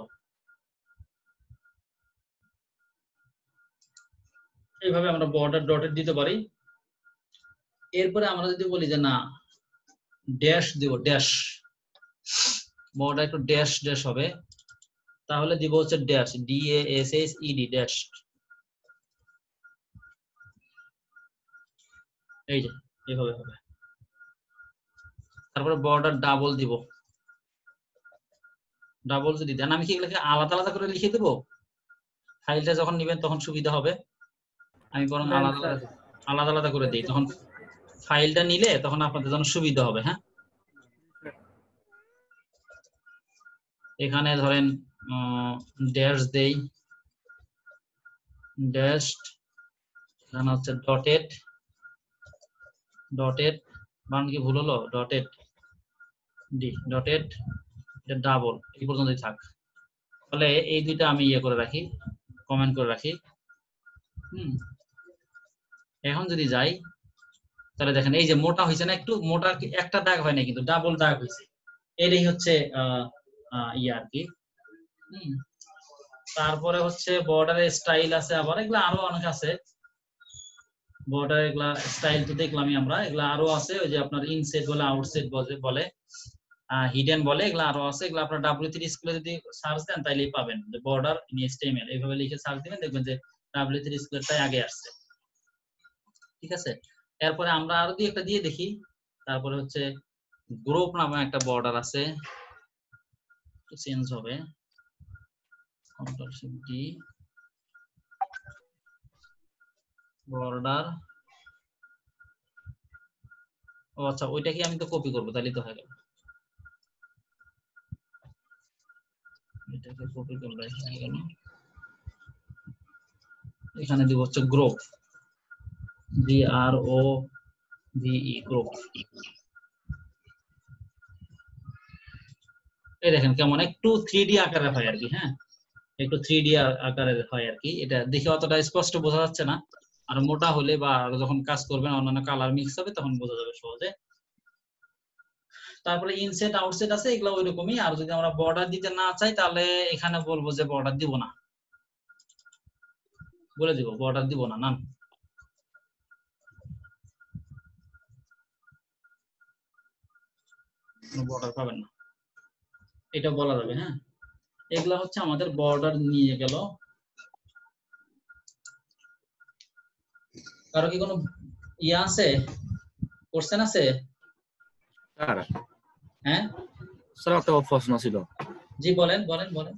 এইভাবে আমরা বর্ডার ডটেড দিতে পারি। এরপরে আমরা যদি বলি যে না ড্যাশ দিব, ড্যাশ বর্ডার একটু ড্যাশ ড্যাশ হবে, তাহলে দিব হচ্ছে ড্যাশ, DASSED ড্যাশ, এই যে এইভাবে হবে। তারপরে বর্ডার ডাবল দিব, ডাবল যদি দেন আমি কি এগুলোকে আলাদা আলাদা করে লিখে দেবো, ফাইলটা যখন নেবেন তখন সুবিধা হবে। আমি বরং আলাদা আলাদা আলাদা করে দিই, তখন ফাইলটা নিলে তখন আপনাদের জন্য সুবিধা হবে। হ্যাঁ এখানে ধরেন ড্যাশ দেই, ড্যাশ, এখানে হচ্ছে ডটেড, ডটেড বানান কি ভুল হলো, ডটেড ডি, ডটেড, এটা ডাবল, এই পর্যন্তই থাক। তাহলে এই দুইটা আমি ইয়ে করে রাখি, কমেন্ট করে রাখি। এখন যদি যাই তাহলে দেখেন এই যে মোটা হয়েছে না, একটু মোটা, একটা দাগ হয় না কিন্তু ডাবল দাগ হয়েছে, এটাই হচ্ছে ইয়ে আর কি। তারপরে হচ্ছে বর্ডারের স্টাইল আছে, আবার এগুলা আরো অনেক আছে বর্ডার, এগুলা স্টাইল তো দেখলামই আমরা, এগুলা আরো আছে, ওই যে আপনার ইনসেট বলে, আউটসেট বলে, হিডেন বলে, এগুলা আরো আছে। এগুলা আপনার W3 স্কুলে যদি সার্চ দেন তাইলেই পাবেন, যে বর্ডার ইন HTML এইভাবে লিখে সার্চ দিবেন, দেখবেন যে W3 স্কুলেরটাই আগে আসছে। ঠিক আছে, এরপরে আমরা আরো দুই একটা দিয়ে দেখি। তারপরে হচ্ছে গ্রুপ নামে একটা বর্ডার আছে, একটু চেঞ্জ হবে, Ctrl+D বর্ডার। ও আচ্ছা, ওইটা কি আমি তো কপি করবো, তাহলে তো হয়ে গেল, এটাকে কপি করলে হয়ে গেল। এখানে দিব হচ্ছে গ্রুপ, GROVE গ্রুপ। এই দেখেন কেমন একটু 3D আকারে হয় আর কি। হ্যাঁ একটু 3D আকারের হয় আর কি, এটা দেখে অতটা স্পষ্ট বোঝা যাচ্ছে না, আর মোটা হলে বা যখন কাজ করবেন অন্যান্য কালার মিক্স হবে তখন বোঝা যাবে সহজে। তারপরে ইনসেট আউটসেট আছে, এগুলো ওই রকমই। আর যদি আমরা বর্ডার দিতে না চাই তাহলে এখানে বলবো যে বর্ডার দিব না, বলে দিব বর্ডার দিব না, বর্ডার পাবেন না, এটা বলা যাবে। হ্যাঁ এগুলা হচ্ছে আমাদের বর্ডার নিয়ে গেল। কারো কি কোনো ইয়া আছে, কোশ্চেন আছে? স্যার হ্যাঁ স্যার একটা প্রশ্ন ছিল। জি বলেন বলেন বলেন।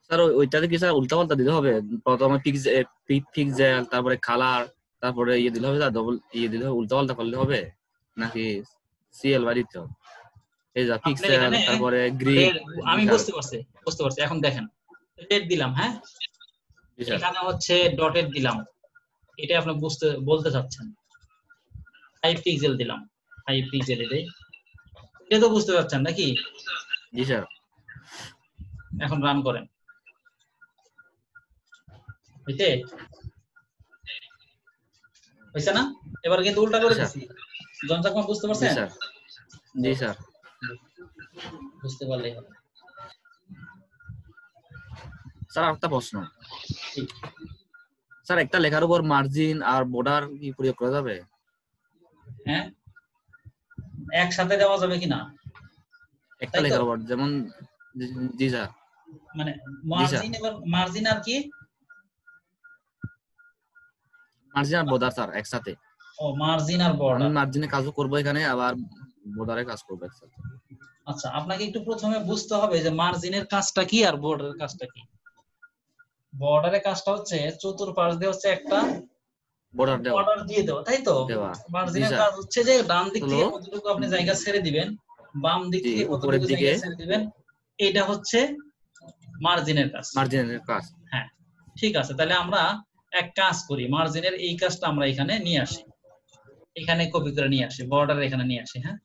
স্যার ওইটাতে কি স্যার উল্টাপাল্টা দিতে হবে? প্রথমে পিক্সেল, তারপরে কালার, তারপরে ইয়ে দিলে হবে, ডবল ইয়ে দিলে হবে, উল্টাপাল্টা করলে হবে নাকি CL বা দিতে হবে? এই যা পিক্সেল, তারপরে গ্রিড। আমি বুঝতে পারছি। এখন দেখেন রেড দিলাম, হ্যাঁ এখানে হচ্ছে ডটেড দিলাম, এটা আপনি বলতে চাচ্ছেন। 5 পিক্সেল দিলাম, 5 পিক্সেল এটা তো বুঝতে পারছেন নাকি? জি স্যার। এখন রান করেন, হয়েছে না? এবার কিন্তু উল্টা করে দিচ্ছি। জনসাকমা বুঝতে পারছেন? জি স্যার। বুঝতে পারলেই হবে। স্যার একটা প্রশ্ন, স্যার একটা লেখার উপর মার্জিন আর বর্ডার কি প্রয়োগ করা যাবে? হ্যাঁ একসাথে দেওয়া যাবে কিনা? একটা লেখার উপর, যেমন জি স্যার, মানে মার্জিন, এবার মার্জিন আর কি, মার্জিন আর বর্ডার স্যার একসাথে। ও মার্জিন আর বর্ডার, আমি মার্জিনে কাজও করব এখানে, আবার বর্ডারে কাজ করবে। আচ্ছা, আপনাকে একটু প্রথমে বুঝতে হবে যে মার্জিনের কাজটা কি আর বর্ডারের কাজটা কি। বর্ডারের কাজটা হচ্ছে চতুর্পাশ দিয়ে হচ্ছে একটা বর্ডার দেওয়া বর্ডার দিয়ে দেওয়া, তাই তো? দেওয়া। মার্জিনের জি কাজ স্যার। হচ্ছে যে ডান দিক হলো থেকে কতটুকু আপনি জায়গা ছেড়ে দিবেন, বাম দিক জি থেকে উপরের কতটুকু দিকে জায়গা ছেড়ে দিবেন, এটা হচ্ছে মার্জিনের কাজ। মার্জিনের কাজ। হ্যাঁ, ঠিক আছে। তাহলে আমরা এক কাজ করি, মার্জিনের এই কাজটা আমরা এখানে নিয়ে আসি, এখানে কপি করে নিয়ে আসি, বর্ডার এখানে নিয়ে আসি। হ্যাঁ,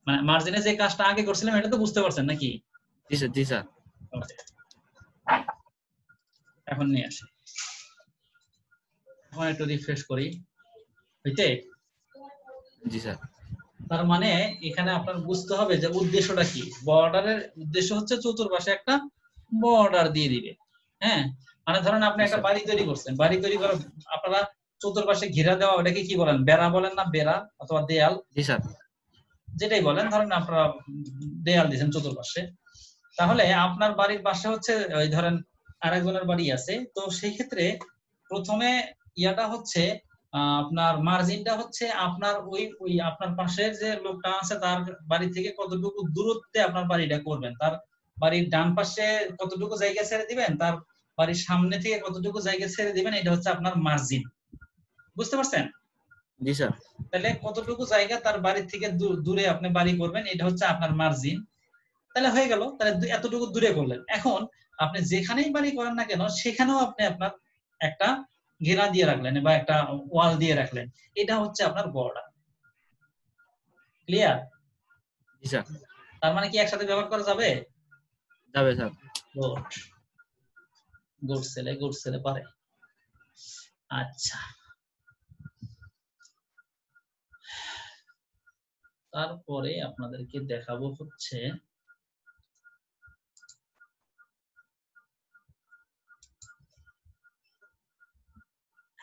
মানে মার্জিনের যে কাজটা আগে করছিলাম এটা তো বুঝতে পারছেন নাকি? জি স্যার, জি স্যার। Okay. এখন নিয়ে আসি, এখন একটু রিফ্রেশ করি, হইতে? জি স্যার। তার মানে এখানে আপনার বুঝতে হবে যে উদ্দেশ্যটা কি। বর্ডারের উদ্দেশ্য হচ্ছে চতুর্পাশে একটা বর্ডার দিয়ে দিবে। হ্যাঁ, মানে ধরেন আপনি একটা বাড়ি তৈরি করছেন, বাড়ি তৈরি করে আপনারা চতুর্পাশে ঘেরা দেওয়া, ওটাকে কি বলেন? বেড়া বলেন না? বেড়া অথবা দেয়াল, জি স্যার। যেটাই বলেন। ধরেন আপনারা দেয়াল দিয়েছেন চতুর্পাশে, তাহলে আপনার বাড়ির পাশে হচ্ছে ওই ধরেন আরেকজনের বাড়ি আছে, তো সেই ক্ষেত্রে প্রথমে ইয়াটা হচ্ছে আপনার মার্জিনটা হচ্ছে আপনার ওই আপনার পাশে যে লোকটা আছে তার বাড়ি থেকে কতটুকু দূরত্বে আপনার বাড়িটা করবেন, তার বাড়ির ডান পাশে কতটুকু জায়গা ছেড়ে দিবেন, তার বাড়ির সামনে থেকে কতটুকু জায়গা ছেড়ে দিবেন, এটা হচ্ছে আপনার মার্জিন। বুঝতে পারছেন? জি স্যার। তাহলে কতটুকু জায়গা তার বাড়ি থেকে দূরে আপনি বাড়ি করবেন, এটা হচ্ছে আপনার মার্জিন। তাহলে হয়ে গেল, তাহলে এতটুকু দূরে করলেন। এখন আপনি যেখানেই বাড়ি করেন না কেন সেখানেও আপনি আপনার একটা ঘেরা দিয়ে রাখলেন বা একটা ওয়াল দিয়ে রাখলেন, এটা হচ্ছে আপনার বর্ডার। ক্লিয়ার? জি স্যার। তার মানে কি একসাথে ব্যবহার করা যাবে? যাবে স্যার। গুড, গুড ছেলে, গুড ছেলে পারে। আচ্ছা, তারপরে আপনাদেরকে দেখাবো হচ্ছে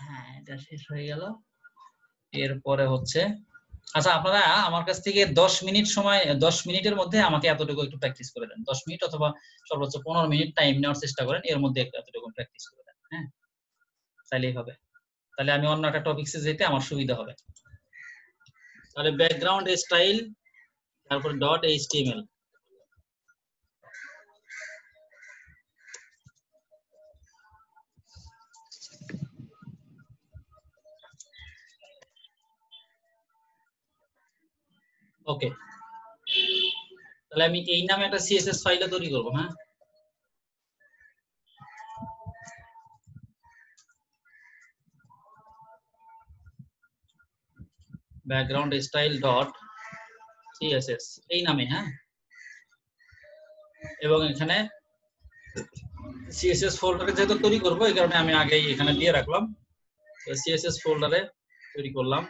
হ্যাঁ, এটা শেষ হয়ে গেল। এরপরে হচ্ছে আচ্ছা, আপনারা আমার কাছ থেকে 10 মিনিট সময়, 10 মিনিটের মধ্যে আমাকে এতটুকু একটু প্র্যাকটিস করে দেন। 10 মিনিট অথবা সর্বোচ্চ 15 মিনিট টাইম নেওয়ার চেষ্টা করেন, এর মধ্যে এতটুকু প্র্যাকটিস করে দেন। হ্যাঁ, তাহলেই হবে। তাহলে আমি অন্য একটা টপিকসে যেতে আমার সুবিধা হবে। তাহলে ব্যাকগ্রাউন্ড স্টাইল, তারপর ডট এইচটিএমএল। ওকে, তাহলে আমি এই নামে একটা সিএসএস ফাইল তৈরি করব। হ্যাঁ, ব্যাকগ্রাউন্ড স্টাইল ডট সিএসএস এই নামে। হ্যাঁ, এবং এখানে সিএসএস ফোল্ডারে যেহেতু তৈরি করব এই কারণে আমি আগেই এখানে দিয়ে রাখলাম। সিএসএস ফোল্ডারে তৈরি করলাম,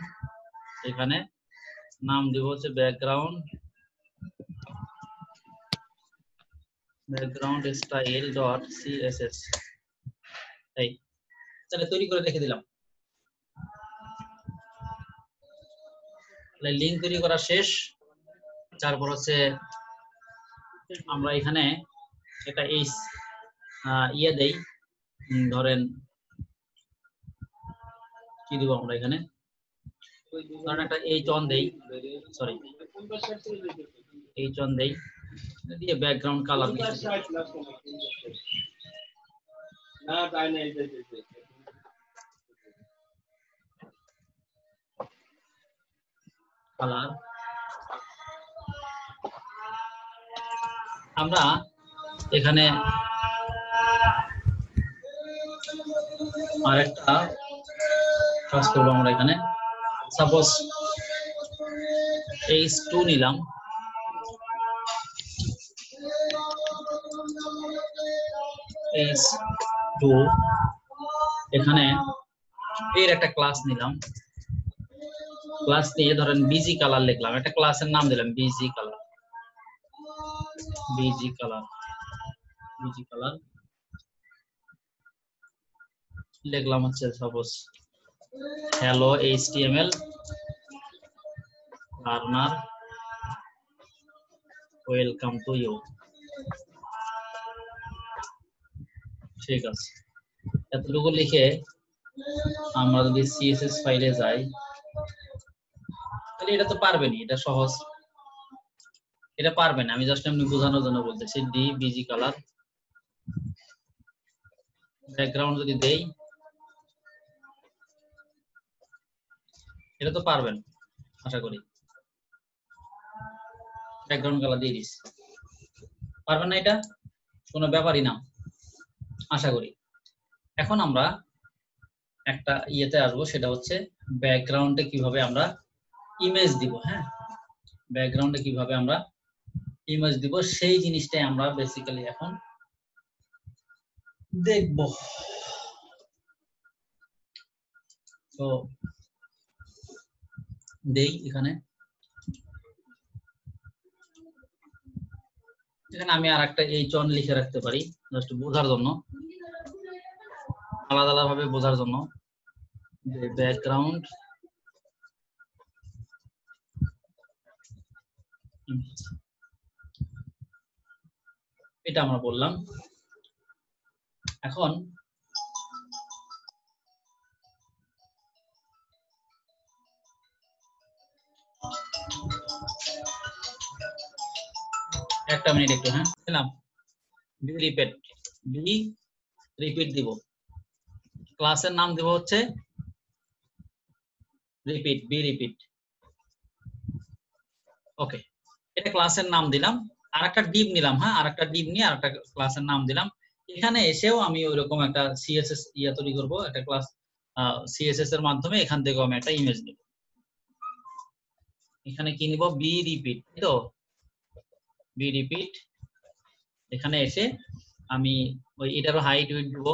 এখানে নাম দিব হচ্ছে ব্যাকগ্রাউন্ড স্টাইল ডট সিএসএস। এই তাহলে তৈরি করে রেখে দিলাম। তাহলে লিংক তৈরি করা শেষ। তারপর হচ্ছে আমরা এখানে একটা এই ইয়ে দেই, ধরেন কি দিব আমরা এখানে, ধরেন একটা এইচ1 দেই, সরি এইচ1 দেই, দিয়ে ব্যাকগ্রাউন্ড কালার কালার। আমরা এখানে আরেকটা কাজ করবো, আমরা এখানে সাপোজ H2 নিলাম, H2 এখানে এর একটা ক্লাস নিলাম, ক্লাস নিয়ে ধরেন বিজি কালার লিখলাম, একটা ক্লাসের নাম দিলাম BG colour, BG colour, BG colour লিখলাম হচ্ছে suppose hello HTML learner welcome to you. ঠিক আছে, এতটুকু লিখে আমরা যদি সিএসএস ফাইলে যাই, তাহলে তাহলে এটা তো পারবেনি, এটা সহজ, এটা পারবেন। আমি জাস্ট এমনি বোঝানোর জন্য বলতেছি। ডি বিজি কালার ব্যাকগ্রাউন্ড যদি দেই, এটা তো পারবেন আশা করি। ব্যাকগ্রাউন্ড কালার দিয়ে দিস, পারবেন না? এটা কোনো ব্যাপারই না আশা করি। এখন আমরা একটা ইয়েতে আসবো, সেটা হচ্ছে ব্যাকগ্রাউন্ডে কিভাবে আমরা ইমেজ দিব। হ্যাঁ, ব্যাকগ্রাউন্ডে কিভাবে আমরা ইমেজ দিব সেই জিনিসটাই আমরা বেসিক্যালি এখন দেখব। তো দেই এখানে আমি আর একটা H1 লিখে রাখতে পারি জাস্ট বোঝার জন্য, আলাদা আলাদা ভাবে বোঝার জন্য। যে ব্যাকগ্রাউন্ড এটা আমরা বললাম। এখন একটা মিনিট একটু, হ্যাঁ দিলাম বি রিপিট দিব। ক্লাসের নাম দেব হচ্ছে রিপিট, বি রিপিট। ওকে, এটা ক্লাসের নাম দিলাম। আর একটা ডিভ নিলাম, হ্যাঁ আর একটা ডিভ নিয়ে আর একটা ক্লাসের নাম দিলাম। এখানে এসেও আমি ওইরকম একটা সিএসএস ইয়া তৈরি করব, একটা ক্লাস সিএসএস এর মাধ্যমে এখান থেকেও আমি একটা ইমেজ নিব। এখানে কি নিব? বি রিপিট, তো বি রিপিট। এখানে এসে আমি ওই এটারও হাইট উইডথ দিব।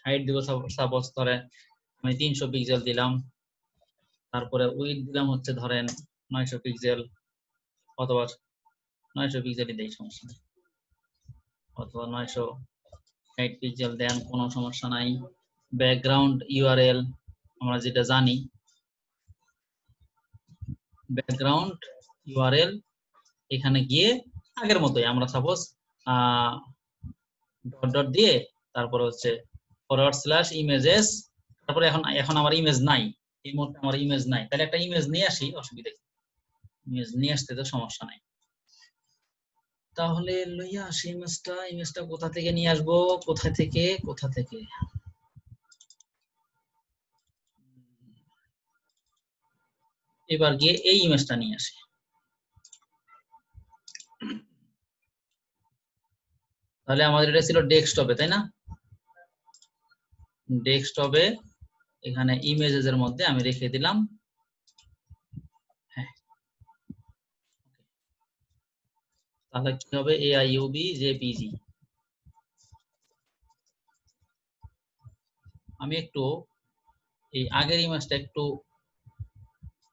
হাইট দিব সাপোজ ধরেন আমি 300 পিক্সেল দিলাম, তারপরে উইডথ দিলাম হচ্ছে ধরেন 900 পিক্সেল, অথবা 900 পিক্সেলই দেই, সমস্যা নেই, অথবা 960 পিক্সেল দেন, কোনো সমস্যা নাই। ব্যাকগ্রাউন্ড ইউআরএল আমরা যেটা জানি, ব্যাকগ্রাউন্ড ইউআরএল এখানে গিয়ে আগের মতোই আমরা সাপোজ ডট ডট দিয়ে তারপরে হচ্ছে /images, তারপরে এখন আমার ইমেজ নাই, এই মুহূর্তে আমার ইমেজ নাই, তাহলে একটা ইমেজ নিয়ে আসি, অসুবিধা কি? ইমেজ নিয়ে আসতে তো সমস্যা নাই। তাহলে লইয়া আসি ইমেজটা কোথা থেকে নিয়ে আসবো? কোথা থেকে এবার গিয়ে এই ইমেজটা নিয়ে আসি। তাহলে আমাদের এটা ছিল ডেস্কটপে, তাই না? ডেস্কটপে এখানে ইমেজেস এর মধ্যে আমি রেখে দিলাম। হ্যাঁ, তাহলে কি হবে? AIUB JPG। আমি একটু এই আগের ইমেজটা একটু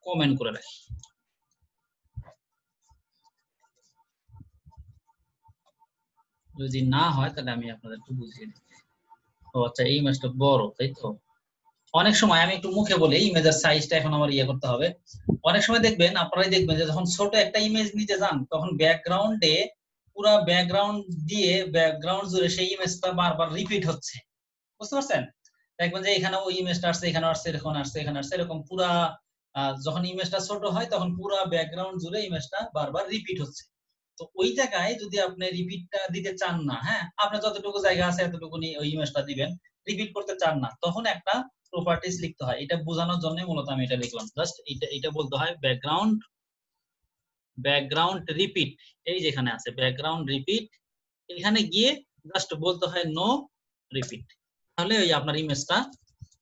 কমেন্ট করে রাখি। যদি না হয় তাহলে আমি আপনাদেরকে বুঝিয়ে দিই। ও আচ্ছা, এই ইমেজটা বড়, তাই তো? অনেক সময় আমি একটু মুখে বলি, ইমেজের সাইজটা এখন আমার ইয়ে করতে হবে। অনেক সময় দেখবেন, আপনারাই দেখবেন যে যখন ছোট একটা ইমেজ নিতে যান তখন ব্যাকগ্রাউন্ডে পুরো ব্যাকগ্রাউন্ড দিয়ে ব্যাকগ্রাউন্ড জুড়ে সেই ইমেজটা বারবার রিপিট হচ্ছে, বুঝতে পারছেন? দেখবেন যে এখানে ওই ইমেজটা আসছে, এখানে আসছে, এখানে আসছে, এখানে আসছে, এরকম পুরা যখন ইমেজটা ছোট হয় তখন পুরো ব্যাকগ্রাউন্ড জুড়ে ইমেজটা বারবার রিপিট হচ্ছে। তো ওই জায়গায় যদি আপনি রিপিটটা দিতে চান না, হ্যাঁ আপনার যতটুকু জায়গা আছে এতটুকু নিয়ে ওই ইমেজটা দিবেন, রিপিট করতে চান না, তখন একটা প্রপার্টিজ লিখতে হয়। এটা বোঝানোর জন্য মূলত আমি এটা লিখলাম। জাস্ট এটা বলতে হয় ব্যাকগ্রাউন্ড রিপিট। এই যেখানে আছে ব্যাকগ্রাউন্ড রিপিট, এখানে গিয়ে জাস্ট বলতে হয় নো রিপিট। তাহলে ওই আপনার ইমেজটা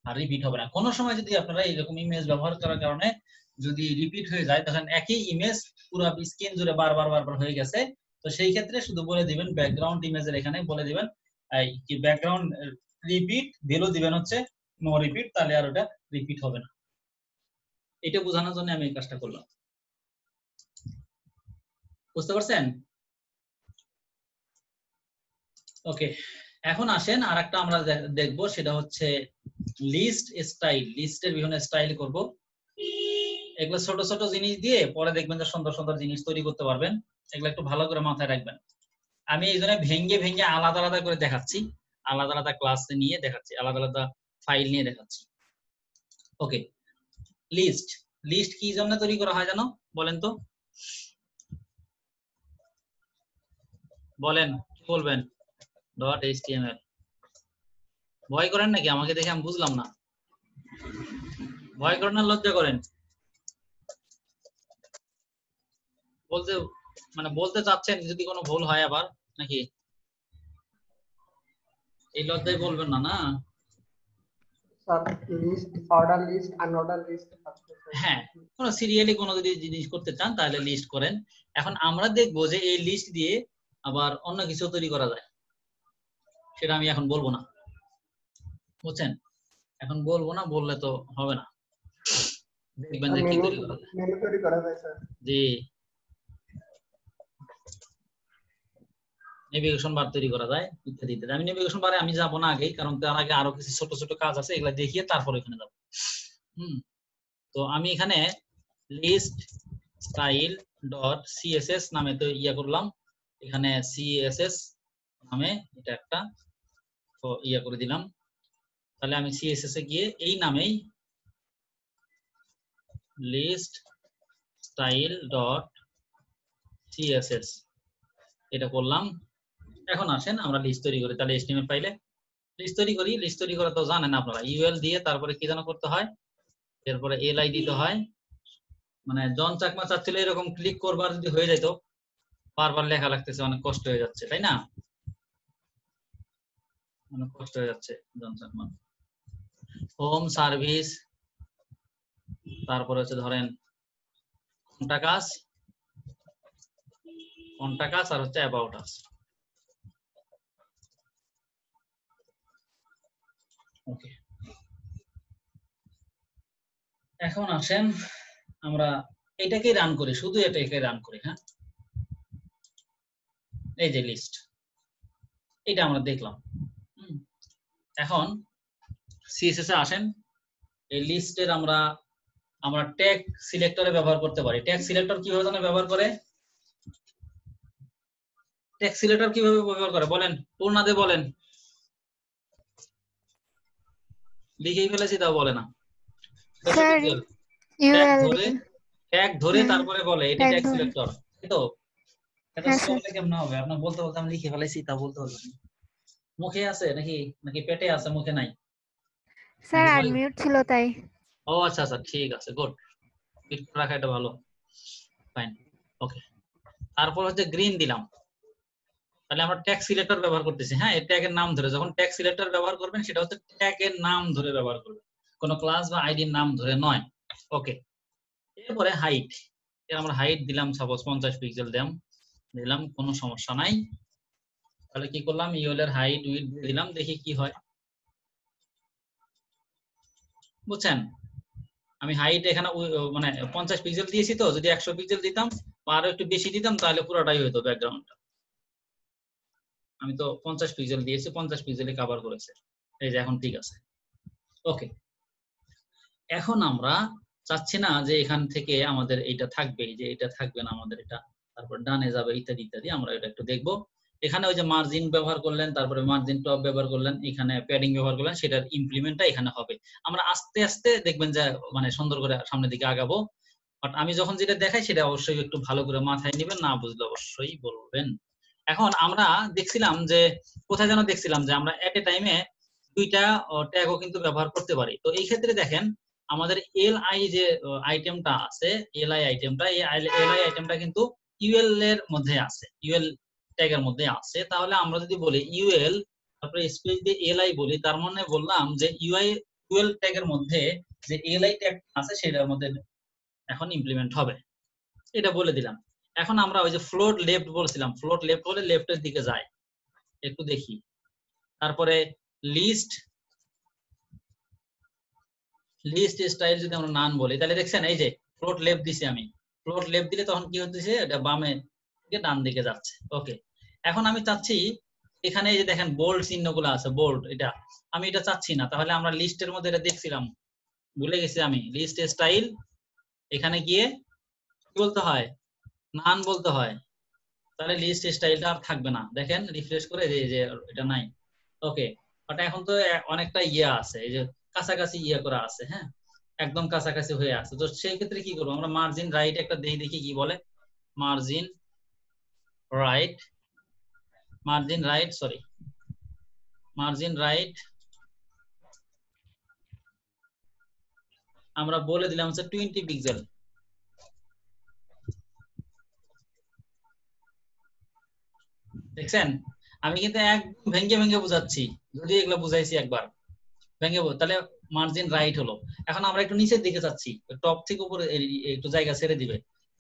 আর রিপিট হবে না। কোনো সময় যদি আপনারা এরকম ইমেজ ব্যবহার করার কারণে যদি রিপিট হয়ে যায়, তখন একই ইমেজ পুরো স্ক্রিন জুড়ে বারবার হয়ে গেছে, তো সেই ক্ষেত্রে শুধু বলে দিবেন ব্যাকগ্রাউন্ড ইমেজের এখানে বলে দিবেন কি ব্যাকগ্রাউন্ড রিপিট, ভ্যালু দিবেন হচ্ছে নো রিপিট, তাহলে আর ওটা রিপিট হবে না। এটা বোঝানোর জন্য আমি এই কাজটা করলাম, বুঝতে পারছেন? ওকে, এখন আসেন আরেকটা আমরা দেখব, সেটা হচ্ছে লিস্ট স্টাইল। লিস্টের বিভিন্ন স্টাইল করব। এগুলো ছোট ছোট জিনিস দিয়ে পরে দেখবেন যে সুন্দর সুন্দর জিনিস তৈরি করতে পারবেন। এগুলো একটু ভালো করে মাথায় রাখবেন। আমি এই জন্য ভেঙে আলাদা আলাদা করে দেখাচ্ছি, আলাদা আলাদা ক্লাস নিয়ে দেখাচ্ছি, আলাদা আলাদা ফাইল নিয়ে দেখাচ্ছি। ওকে, লিস্ট লিস্ট কি জন্য তৈরি করা হয় জানো, বলেন তো, বলেন কি বলবেন? Dot HTML. ভয় করেন নাকি আমাকে দেখে? আমি বুঝলাম না, ভয় করেন না লজ্জা করেন? বলতে মানে বলতে চাচ্ছেন যদি কোনো ভুল হয় আবার, নাকি এই লজ্জায় বলবেন না? না sir list, order list, unorder list. হ্যাঁ, কোনো সিরিয়ালি কোনো যদি জিনিস করতে চান তাহলে লিস্ট করেন। এখন আমরা দেখবো যে এই লিস্ট দিয়ে আবার অন্য কিছু তৈরি করা যায়, সেটা আমি এখন বলবো না, বুঝছেন? এখন বলবো না, বললে তো হবে না। দেখবেন যে কি তৈরি করা যায়। মেনু তৈরি করা যায় স্যার। জি, নেভিগেশন বার তৈরি করা যায় ইত্যাদি ইত্যাদি। আমি নেভিগেশন বারে আমি যাবো না আগেই, কারণ তার আগে আরো কিছু ছোট ছোট কাজ আছে, এগুলা দেখিয়ে তারপর এখানে যাবো। তো আমি এখানে লিস্ট স্টাইল ডট সিএসএস নামে তো ইয়া করলাম, এখানে সিএসএস নামে এটা একটা ইয়া করে দিলাম। তাহলে আমি সিএসএস এ গিয়ে এই নামেই লিস্ট স্টাইল ডট সিএসএস এটা করলাম। এখন আসেন আমরা লিস্ট তৈরি করি। তাহলে এচটিএমএল ফাইলে লিস্ট তৈরি করি। লিস্ট তৈরি করা তো জানেন আপনারা, ইউএল দিয়ে তারপরে কি যেন করতে হয়, এরপরে এলআই দিতে হয়। মানে জন চাকমা চাচ্ছিল এরকম ক্লিক করবার যদি হয়ে যেত, বারবার লেখা লাগতেছে, অনেক কষ্ট হয়ে যাচ্ছে, তাই না? অনেক কষ্ট হয়ে যাচ্ছে জন চাকমা। হোম সার্ভিস, তারপরে হচ্ছে ধরেন কন্টাকাস আর হচ্ছে অ্যাবাউট আস। ওকে, এখন আসেন আমরা এটাকে রান করি, শুধু এটাকে রান করি। হ্যাঁ, এই যে লিস্ট, এটা আমরা দেখলাম। এখন সিএসএস এ আসেন, এই লিস্টের আমরা ট্যাগ সিলেক্টরে ব্যবহার করতে পারি। ট্যাগ সিলেক্টর কিভাবে যেন ব্যবহার করে, ট্যাগ সিলেক্টর কিভাবে ব্যবহার করে বলেন, পূর্ণাদে বলেন, লিখেই ফেলেছি তাও বলে না। স্যার ট্যাগ ধরে তারপরে বলে এটা ট্যাগ ট্যাগ ধরে। সিলেক্টর, তাই তো? এটা হ্যাঁ, স্যার। বললে কেমন হবে? আপনার বলতে বলতে আমি লিখে ফেলেছি তা বলতে হবে। মুখে আছে নাকি নাকি পেটে আছে, মুখে নাই? স্যার নাকি বলে? আনমিউট ছিল তাই। ও আচ্ছা আচ্ছা, ঠিক আছে, গুড। ফিট রাখা এটা ভালো, ফাইন, ওকে। তারপর হচ্ছে গ্রিন দিলাম, তাহলে আমরা ট্যাগ সিলেক্টর ব্যবহার করতেছি। হ্যাঁ, এই ট্যাগের নাম ধরে যখন ট্যাগ সিলেক্টর ব্যবহার করবেন, সেটা হচ্ছে ট্যাগের নাম ধরে ব্যবহার করবেন, কোনো ক্লাস বা আইডির নাম ধরে নয়। ওকে, এরপরে হাইট, এর আমরা হাইট দিলাম, সাপোজ 50 পিক্সেল দিলাম, কোনো সমস্যা নাই। তাহলে কি করলাম, ইউএল এর হাইট উইডথ দিলাম, দেখি কি হয়, বুঝছেন? আমি হাইট এখানে মানে 50 পিক্সেল দিয়েছি, তো যদি 100 পিক্সেল দিতাম বা আরো একটু বেশি দিতাম তাহলে পুরোটাই হতো ব্যাকগ্রাউন্ডটা। আমি তো 50 পিক্সেল দিয়েছি, 50 পিক্সেলে কভার করেছে, এই যে এখন ঠিক আছে। ওকে, এখন আমরা চাচ্ছি না যে এখান থেকে আমাদের এইটা থাকবে, যে এটা থাকবে না আমাদের, এটা তারপর ডানে যাবে ইত্যাদি ইত্যাদি। আমরা এটা একটু দেখবো। এখানে ওই যে মার্জিন ব্যবহার করলেন, তারপরে মার্জিন টপ ব্যবহার করলেন, এখানে প্যাডিং ব্যবহার করলেন, সেটার ইমপ্লিমেন্টটা এখানে হবে। আমরা আস্তে আস্তে দেখবেন যে মানে সুন্দর করে সামনের দিকে আগাবো। বাট আমি যখন যেটা দেখাই সেটা অবশ্যই একটু ভালো করে মাথায় নেবেন, না বুঝলে অবশ্যই বলবেন। এখন আমরা দেখছিলাম যে কোথায় যেন দেখছিলাম যে আমরা এট এ টাইমে দুইটা ট্যাগও কিন্তু ব্যবহার করতে পারি। তো এই ক্ষেত্রে দেখেন আমাদের এলআই যে আইটেমটা আছে, এলআই আইটেমটা, এই এলআই আইটেমটা কিন্তু ইউএল এর মধ্যে আছে, ইউএল ট্যাগের মধ্যে আছে। তাহলে আমরা যদি বলি ইউএল তারপরে স্পেস দিয়ে এলআই বলি, তার মানে বললাম যে ইউএল ট্যাগের মধ্যে যে এলআই ট্যাগ আছে সেটার মধ্যে এখন ইমপ্লিমেন্ট হবে, এটা বলে দিলাম। এখন আমরা ওই যে ফ্লোট লেফট বলছিলাম, ফ্লোট লেফট বলে লেফটের দিকে যাই, একটু দেখি। তারপরে লিস্ট স্টাইল যদি আমরা নান বলি, তাহলে দেখছেন এই যে ফ্লোট লেফট দিছি আমি, ফ্লোট লেফট দিলে তখন কি হচ্ছে, এটা বামে থেকে ডান দিকে যাচ্ছে। ওকে, এখন আমি চাচ্ছি এখানে এই যে দেখেন বোল্ড চিহ্নগুলো আছে, বোল্ড, এটা আমি এটা চাচ্ছি না। তাহলে আমরা লিস্টের মধ্যে এটা দেখছিলাম, ভুলে গেছি আমি, লিস্ট স্টাইল, এখানে গিয়ে কি বলতে হয়, নান বলতে হয়। তাহলে লিস্ট স্টাইলটা আর থাকবে না, দেখেন রিফ্রেশ করে যে এটা নাই। ওকে, বাট এখন তো অনেকটা ইয়ে আছে, এই যে কাছাকাছি ইয়ে করা আছে। হ্যাঁ, একদম কাছাকাছি হয়ে আছে। তো সেই ক্ষেত্রে কি করবো আমরা, মার্জিন রাইট একটা দেখি কি বলে, margin right, margin right, sorry margin right আমরা বলে দিলাম হচ্ছে 20 পিক্সেল। দেখছেন আমি কিন্তু একদম ভেঙ্গে ভেঙ্গে বুঝাচ্ছি, যদি এগুলো বুঝাইছি একবার ভেঙ্গে, তাহলে মার্জিন রাইট হলো। এখন আমরা একটু নিচের দিকে যাচ্ছি, টপ থেকে উপরে একটু জায়গা ছেড়ে দিবে,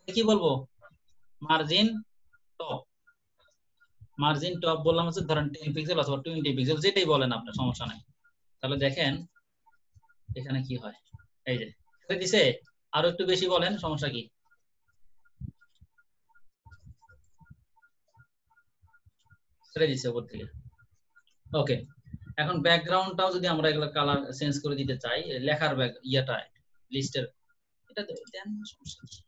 কি বলবো, মার্জিন টপ, মার্জিন টপ বললাম হচ্ছে ধরেন 10 পিক্সেল অথবা 20 পিক্সেল, যেটাই বলেন আপনার, সমস্যা নাই। তাহলে দেখেন এখানে কি হয়, এই যে ছেড়ে দিছে, আরো একটু বেশি বলেন, সমস্যা কি, ছেড়ে দিছে উপর থেকে। ওকে, এখন ব্যাকগ্রাউন্ডটাও যদি আমরা এগুলো কালার চেঞ্জ করে দিতে চাই, লেখার ইয়াটা লিস্টের, এটা দেন, সমস্যা কি,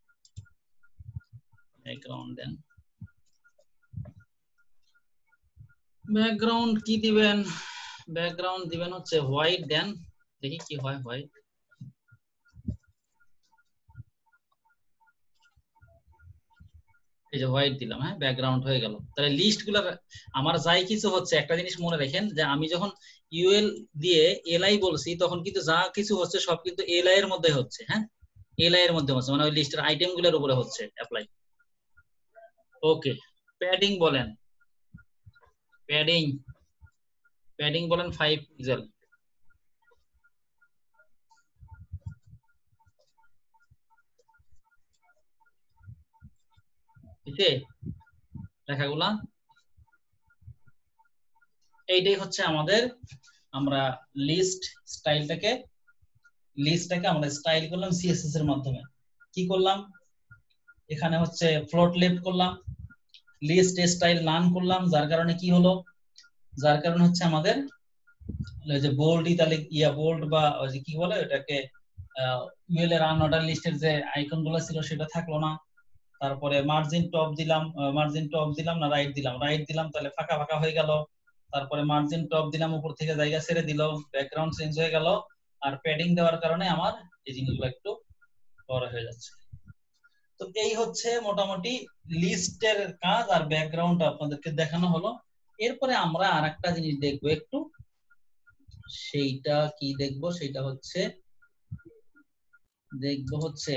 ব্যাকগ্রাউন্ড দেন, ব্যাকগ্রাউন্ড কি দিবেন, ব্যাকগ্রাউন্ড দিবেন হচ্ছে হোয়াইট দেন, দেখি কি হয়, হোয়াইট, এই যে হোয়াইট দিলাম, হ্যাঁ ব্যাকগ্রাউন্ড হয়ে গেল। তাহলে লিস্ট গুলা আমার যাই কিছু হচ্ছে, একটা জিনিস মনে রাখেন যে আমি যখন ইউএল দিয়ে এলআই বলছি তখন কিন্তু যা কিছু হচ্ছে সব কিন্তু এলআই এর মধ্যে হচ্ছে, হ্যাঁ এলআই এর মধ্যে হচ্ছে, মানে ওই লিস্টের আইটেম গুলোর উপরে হচ্ছে অ্যাপ্লাই। ওকে, প্যাডিং বলেন, প্যাডিং, প্যাডিং বলেন 5 পিক্সেল, বুঝছে লেখাগুলা, এইটাই হচ্ছে আমাদের, আমরা লিস্টটাকে আমরা স্টাইল করলাম সিএসএস এর মাধ্যমে। কি করলাম, এখানে হচ্ছে ফ্লোট লেফট করলাম, লিস্ট স্টাইল নান করলাম, যার কারণে কি হলো, যার কারণে হচ্ছে আমাদের যে বোল্ড ইতালিক বোল্ড বা ওই যে কি বলে এটাকে ইউএল এর আনঅর্ডার লিস্টের যে আইকন গুলো ছিল সেটা থাকলো না। তারপরে মার্জিন টপ দিলাম, মার্জিন টপ দিলাম না রাইট দিলাম, রাইট দিলাম তাহলে ফাঁকা ফাঁকা হয়ে গেল। তারপরে মার্জিন টপ দিলাম, উপর থেকে জায়গা ছেড়ে দিল, ব্যাকগ্রাউন্ড চেঞ্জ হয়ে গেল। আর প্যাডিং দেওয়ার কারণে আমার এই জিনিসগুলো একটু বড় হয়ে যাচ্ছে। তো এই হচ্ছে মোটামুটি লিস্টের কাজ, আর ব্যাকগ্রাউন্ড আপনাদেরকে দেখানো হলো। এরপরে আমরা আরেকটা জিনিস দেখবো একটু, সেইটা কি দেখবো, সেটা হচ্ছে দেখবো হচ্ছে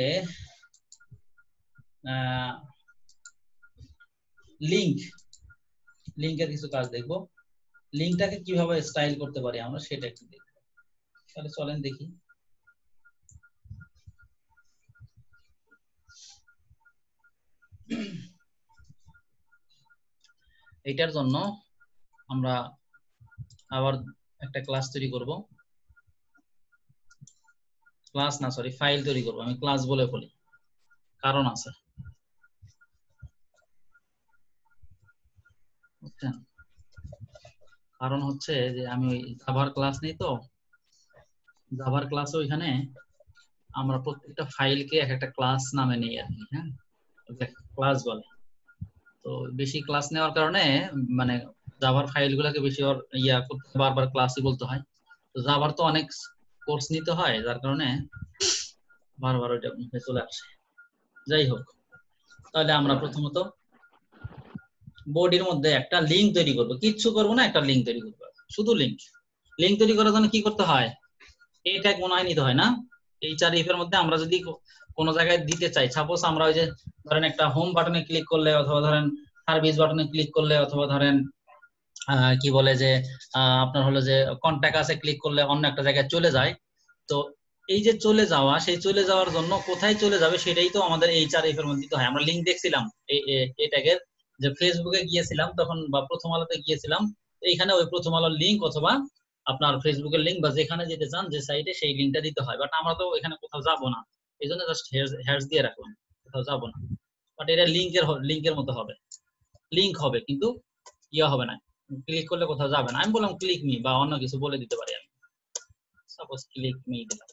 লিংকের কিছু কাজ দেখবো, লিংকটাকে কিভাবে স্টাইল করতে পারি আমরা সেটা একটু দেখবো। তাহলে চলেন দেখি। এটার জন্য আমরা আবার একটা ক্লাস তৈরি করব, ক্লাস না সরি ফাইল তৈরি করব, আমি ক্লাস বলে বলি, কারণ আছে, বুঝছেন, কারণ হচ্ছে যে আমি ওই জাভার ক্লাস নেই, তো জাভার ক্লাসে ওইখানে আমরা প্রত্যেকটা ফাইলকে এক একটা ক্লাস নামে নেই আর কি, হ্যাঁ ক্লাস বলে। তো বেশি ক্লাস নেওয়ার কারণে মানে জাভার ফাইলগুলোকে বেশি করতে বারবার ক্লাসই বলতে হয়। তো জাভার তো অনেক কোর্স নিতে হয়, যার কারণে বারবার ওইটা চলে আসে। যাই হোক, তাহলে আমরা প্রথমত বডির মধ্যে একটা লিংক তৈরি করব, কিচ্ছু করব না, একটা লিংক তৈরি করব, শুধু লিংক। লিংক তৈরি করার জন্য কি করতে হয়, এই ট্যাগ মনে হয় নিতে হয় না, এই 4 ইফ এর মধ্যে আমরা যদি কোনো জায়গায় দিতে চাই, সাপোজ আমরা ওই যে ধরেন একটা হোম বাটনে ক্লিক করলে, অথবা ধরেন সার্ভিস বাটনে ক্লিক করলে, অথবা ধরেন কি বলে যে আপনার হলো যে কন্টাক্ট আছে ক্লিক করলে অন্য একটা জায়গায় চলে যায়। তো এই যে চলে যাওয়া, সেই চলে যাওয়ার জন্য কোথায় চলে যাবে সেটাই তো আমাদের এই 4 ইফ এর মধ্যে দিতে হয়। আমরা লিংক দেখছিলাম এই ট্যাগের, যে ফেসবুকে গিয়েছিলাম তখন বা প্রথম আলোতে গিয়েছিলাম, এইখানে ওই প্রথম আলোর লিংক অথবা আপনার ফেসবুকের লিংক বা যেখানে যেতে চান যে সাইটে, সেই লিংকটা দিতে হয়। বাট আমরা তো এখানে কোথাও যাব না, এই জন্য জাস্ট হ্যাশ দিয়ে রাখলাম, কোথাও যাব না। বাট এটা লিংকের মতো হবে, লিংক হবে কিন্তু হবে না, ক্লিক করলে কোথাও যাবে না। আমি বললাম ক্লিক মি বা অন্য কিছু বলে দিতে পারি আমি, সাপোজ ক্লিক মি দিলাম,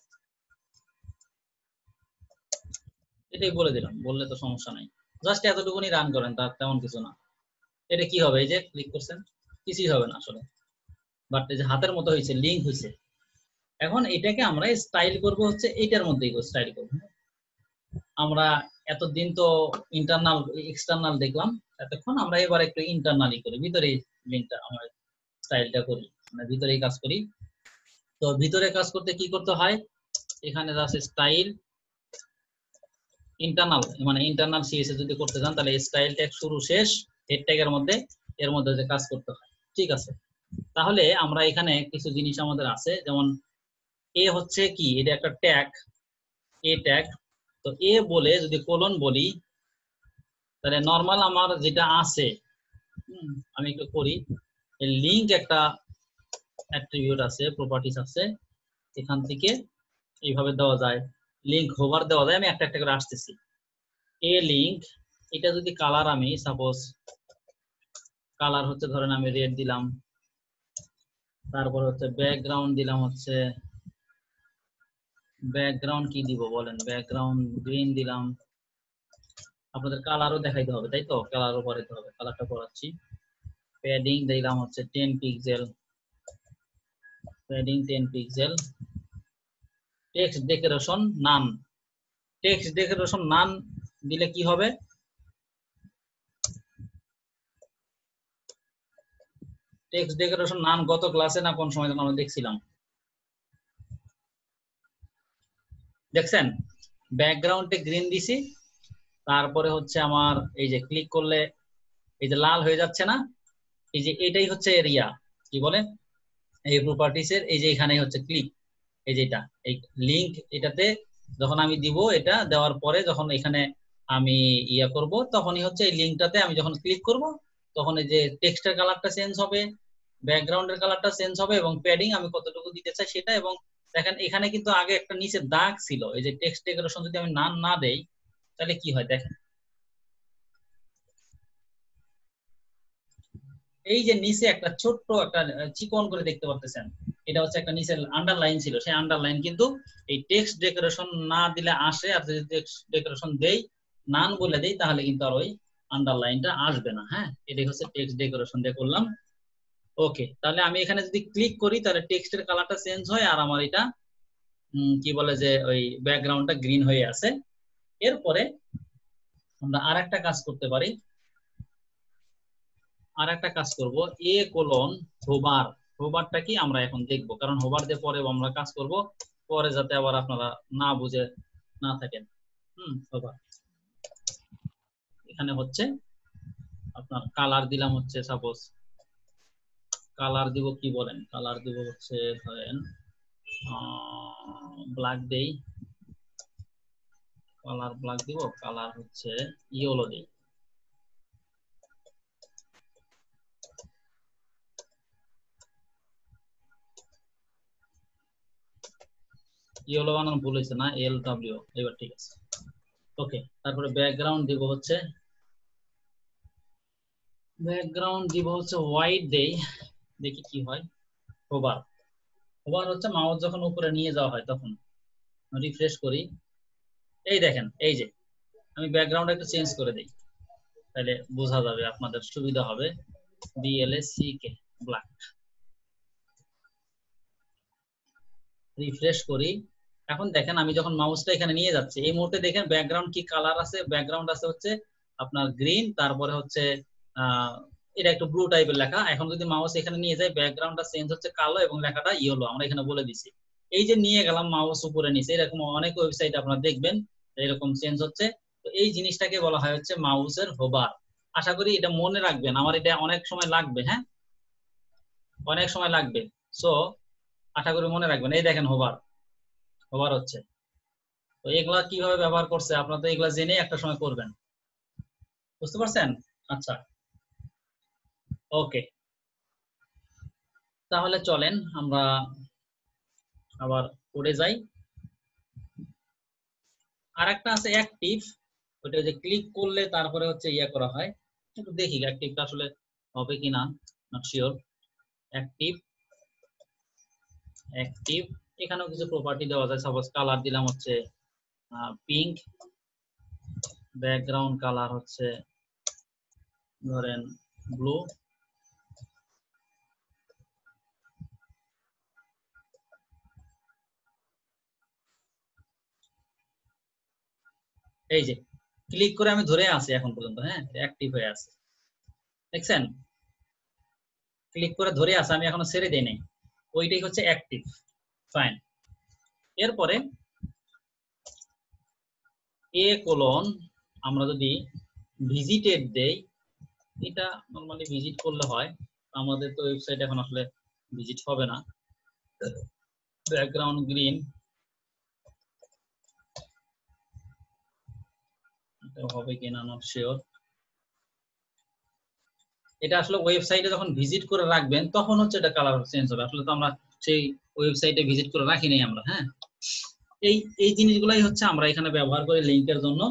এটাই বলে দিলাম, বললে তো সমস্যা নাই। জাস্ট এতটুকুনি রান করেন, তার তেমন কিছু না। এটা কি হবে, এই যে ক্লিক করছেন কিছুই হবে না আসলে, বাট এই যে হাতের মতো হয়েছে, লিংক হয়েছে, এখন এটাকে আমরা স্টাইল করব হচ্ছে এইটার মধ্যেই স্টাইল করব। আমরা এতদিন তো ইন্টারনাল এক্সটার্নাল দেখলাম, এতক্ষণ আমরা এবার একটু ইন্টারনালি করি, ভিতরে লিঙ্কটা আমরা স্টাইলটা করি, মানে ভিতরেই কাজ করি। তো ভিতরে কাজ করতে কি করতে হয়, এখানে আছে স্টাইল ইন্টারনাল, মানে ইন্টারনাল সিএসএস যদি করতে চান তাহলে স্টাইল ট্যাগ শুরু শেষ হেড ট্যাগের মধ্যে, এর মধ্যে যে কাজ করতে হয়। ঠিক আছে, তাহলে আমরা এখানে কিছু জিনিস আমাদের আছে, যেমন এ হচ্ছে কি, এটা একটা ট্যাগ, এ ট্যাগ। তো এ বলে যদি কোলন বলি, তাহলে নরমাল আমার যেটা আছে, আমি একটু করি, লিংক একটা অ্যাট্রিবিউট আছে, প্রপার্টিজ আছে, এখান থেকে এইভাবে দেওয়া যায়, লিংক হোভার দেওয়া যায়। আমি একটা একটা করে আসতেছি। এ লিংক, এটা যদি কালার, আমি সাপোজ কালার হচ্ছে ধরেন আমি রেড দিলাম, তারপর হচ্ছে ব্যাকগ্রাউন্ড দিলাম, হচ্ছে ব্যাকগ্রাউন্ড কি দিব বলেন, ব্যাকগ্রাউন্ড গ্রিন দিলাম। আপনাদের কালারও দেখাইতে হবে, তাই তো, কালারও পড়াইতে হবে, কালারটা পড়াচ্ছি। প্যাডিং দিলাম হচ্ছে 10 pixel, padding 10 pixel. Text decoration নান, টেক্সট ডেকোরেশন নান দিলে কি হবে, টেক্সট ডেকোরেশন নান গত ক্লাসে না কোন সময় আমরা দেখছিলাম, দেখছেন? ব্যাকগ্রাউন্ডে গ্রিন দিছি, তারপরে হচ্ছে আমার এই যে ক্লিক করলে এই যে লাল হয়ে যাচ্ছে না, এই যে এটাই হচ্ছে এরিয়া, কি বলে, এই প্রপার্টিসের এই যে এখানেই হচ্ছে ক্লিক, এই যে এটা এই লিংক, এটাতে যখন আমি দিব, এটা দেওয়ার পরে যখন এখানে আমি ইয়া করব, তখনই হচ্ছে এই লিংকটাতে আমি যখন ক্লিক করব, তখন এই যে টেক্সটের কালারটা চেঞ্জ হবে, ব্যাকগ্রাউন্ডের কালারটা চেঞ্জ হবে, এবং প্যাডিং আমি কতটুকু দিতে চাই সেটা। এবং দেখেন এখানে কিন্তু আগে একটা নিচে দাগ ছিল, এই যে টেক্সট ডেকোরেশন যদি আমি নাম না দেই তাহলে কি হয় দেখেন, এই যে নিচে একটা ছোট্ট একটা চিকন করে দেখতে পাচ্ছেন, এটা হচ্ছে একটা নিচে আন্ডারলাইন ছিল, সেই আন্ডারলাইন কিন্তু এই টেক্সট ডেকোরেশন না দিলে আসে, আর যদি টেক্সট ডেকোরেশন দেই, নান বলে দেই, তাহলে কিন্তু আর ওই আন্ডারলাইনটা আসবে না। হ্যাঁ, এটাই হচ্ছে টেক্সট ডেকোরেশন দিয়ে করলাম। ওকে, তাহলে আমি এখানে যদি ক্লিক করি তাহলে টেক্সটের কালারটা চেঞ্জ হয়, আর আমার এটা কি বলে যে ওই ব্যাকগ্রাউন্ডটা গ্রিন হয়ে আছে। এরপরে আমরা আর একটা কাজ করতে পারি, আর একটা কাজ করব, এ কোলন হোবার। হোবারটা কি আমরা এখন দেখবো, কারণ হোবার দিয়ে পরে আমরা কাজ করব, পরে যাতে আবার আপনারা না বুঝে না থাকেন। হোবার এখানে হচ্ছে আপনার কালার দিলাম, হচ্ছে সাপোজ কালার দিব, কি বলেন, কালার দিব হচ্ছে ধরেন ব্ল্যাক দেই, কালার ব্ল্যাক দিব, কালার হচ্ছে ইয়েলো দেই। ইয়েলো বানানো ভুল হয়েছে না, LW, এবার ঠিক আছে। ওকে, তারপরে ব্যাকগ্রাউন্ড দিব হচ্ছে, ব্যাকগ্রাউন্ড দিব হচ্ছে হোয়াইট দেই, দেখি কি হয়। হোভার, হোভার হচ্ছে মাউস যখন উপরে নিয়ে যাওয়া হয় তখন। রিফ্রেশ করি, এই দেখেন, এই যে আমি ব্যাকগ্রাউন্ড একটু চেঞ্জ করে দিই, তাহলে বোঝা যাবে, আপনাদের সুবিধা হবে। BLACK ব্ল্যাক, রিফ্রেশ করি। এখন দেখেন আমি যখন মাউসটা এখানে নিয়ে যাচ্ছি, এই মুহূর্তে দেখেন ব্যাকগ্রাউন্ড কি কালার আছে, ব্যাকগ্রাউন্ড আছে হচ্ছে আপনার গ্রিন, তারপরে হচ্ছে এটা একটু ব্লু টাইপের লেখা। এখন যদি মাউস এখানে নিয়ে যায়, ব্যাকগ্রাউন্ডটা চেঞ্জ হচ্ছে কালো এবং লেখাটা ইয়েলো, আমরা এখানে বলে দিছি। এই যে নিয়ে গেলাম মাউস উপরে নিচে, এরকম অনেক ওয়েবসাইট আপনারা দেখবেন এরকম চেঞ্জ হচ্ছে। তো এই জিনিসটাকে বলা হয় হচ্ছে মাউসের হোভার। আশা করি এটা মনে রাখবেন, আমার এটা অনেক সময় লাগবে, হ্যাঁ অনেক সময় লাগবে। সো আশা করি মনে রাখবেন, এই দেখেন হোভার, হোভার হচ্ছে। তো এগুলা কিভাবে ব্যবহার করছে আপনারা তো এগুলা জেনে একটা সময় করবেন, বুঝতে পারছেন? আচ্ছা, ওকে, তাহলে চলেন আমরা আবার কোডে যাই। আর একটা আছে অ্যাক্টিভ, ওটা যে ক্লিক করলে তারপরে হচ্ছে ইয়া করা হয়, একটু দেখি অ্যাক্টিভটা আসলে হবে কিনা, নট শিওর। অ্যাক্টিভ, অ্যাক্টিভ এখানেও কিছু প্রপার্টি দেওয়া যায়, সাপোজ কালার দিলাম হচ্ছে পিঙ্ক, ব্যাকগ্রাউন্ড কালার হচ্ছে ধরেন ব্লু, এই যে ক্লিক করে আমি ধরে আছি এখন পর্যন্ত, হ্যাঁ অ্যাক্টিভ হয়ে আছে, দেখছেন ক্লিক করে ধরে আছে, আমি এখনো ছেড়ে দেই নাই, ওইটাই হচ্ছে অ্যাক্টিভ। ফাইন। এরপরে এ কোলন আমরা যদি ভিজিটেড দেই, এটা নরমালি ভিজিট করলে হয়, আমাদের তো ওয়েবসাইট এখন আসলে ভিজিট হবে না। ব্যাকগ্রাউন্ড গ্রিন, এটা হবে কিনা নট শিওর। এটা আসলে ওয়েবসাইটে যখন ভিজিট করে রাখবেন তখন হচ্ছে এটা কালার চেঞ্জ হবে, আসলে তো আমরা সেই ওয়েবসাইটে ভিজিট করে রাখি নাই আমরা। হ্যাঁ, এই এই জিনিসগুলাই হচ্ছে আমরা এখানে ব্যবহার করি লিংকের জন্য।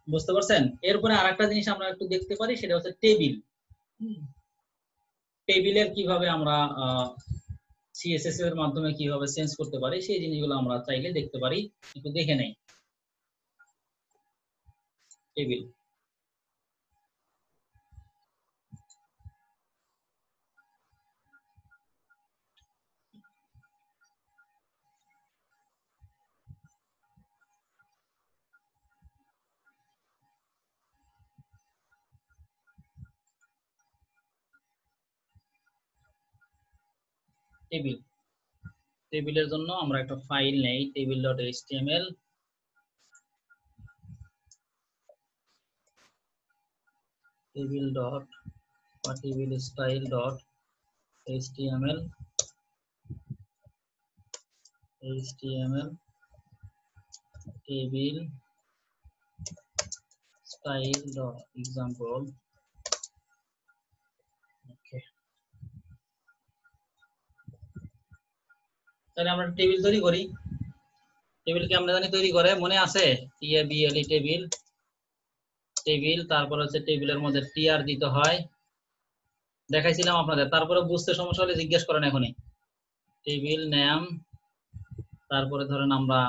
বুঝতে পারছেন? এরপরে আরেকটা জিনিস আমরা একটু দেখতে পারি, সেটা হচ্ছে টেবিল। টেবিলের কিভাবে আমরা সিএসএস এর মাধ্যমে কিভাবে চেঞ্জ করতে পারি সেই জিনিসগুলো আমরা চাইলে দেখতে পারি, একটু দেখে নেই। টেবিল, টেবিল, টেবিলের জন্য আমরা একটা ফাইল নেই, table.html। table.tablestyle.html, table style.example। ওকে, তাহলে আমরা টেবিল তৈরি করি। টেবিল কি আমরা জানি তৈরি করে, মনে আছে? TABLE টেবিল, টেবিল, তারপর হচ্ছে টেবিলের মধ্যে টিআর দিতে হয়, দেখাইছিলাম আপনাদের। তারপরে বুঝতে সমস্যা হলে জিজ্ঞেস করেন এখনই। টেবিল নেম, তারপরে ধরেন আমরা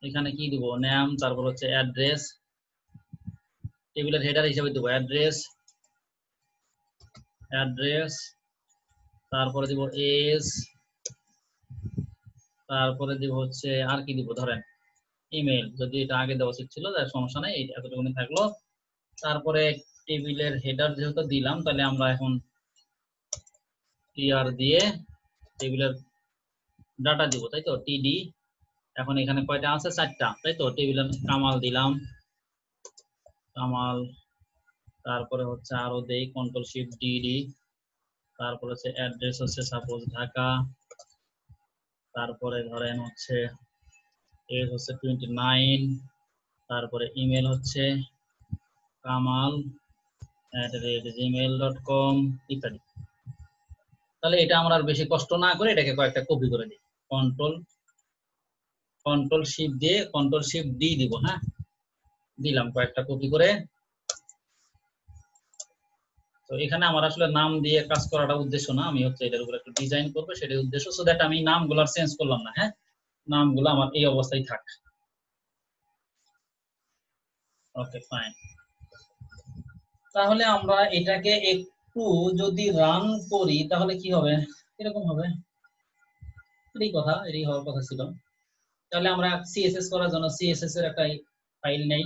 এখানে কি দিব, নেম, তারপর হচ্ছে অ্যাড্রেস, টেবিলের হেডার হিসেবে দেব অ্যাড্রেস, তারপরে দিব এজ, তারপরে দিব হচ্ছে আর কি দিব, ধরেন ইমেল, যদি এটা আগে দেওয়া উচিত ছিল তার সমস্যা নাই, এতটুকুনি থাকলো। তারপরে টেবিলের হেডার যেহেতু দিলাম, তাহলে আমরা এখন টিআর দিয়ে টেবিলের ডাটা দিব, তাই তো, টিডি। এখন এখানে কয়টা আছে? 4টা, তাই তো। টেবিলের কামাল দিলাম, কামাল, তারপরে হচ্ছে আরো দেই কন্ট্রোল শিফট ডিডি, তারপরে হচ্ছে অ্যাড্রেস হচ্ছে সাপোজ ঢাকা, তারপরে ধরেন হচ্ছে এজ হচ্ছে 29, তারপরে ইমেল হচ্ছে kamal@gmail.com ইত্যাদি। তাহলে এটা আমরা আর বেশি কষ্ট না করে এটাকে কয়েকটা কপি করে দিই, কন্ট্রোল শিফট দিয়ে কন্ট্রোল শিফট ডি দিব। হ্যাঁ, দিলাম কয়েকটা কপি করে। তো এখানে আমার আসলে নাম দিয়ে কাজ করাটা উদ্দেশ্য না, আমি হচ্ছে এটার উপর একটু ডিজাইন করবো, সেটাই উদ্দেশ্য, সো দ্যাট আমি নামগুলো চেঞ্জ করলাম না। হ্যাঁ, নামগুলো আমার এই অবস্থায় থাক। ওকে, ফাইন। তাহলে আমরা এটাকে একটু যদি রান করি তাহলে কি হবে, এরকম হবে, এটাই কথা, এটাই হওয়ার কথা ছিল। তাহলে আমরা সিএসএস করার জন্য সিএসএস এর একটা ফাইল নেই,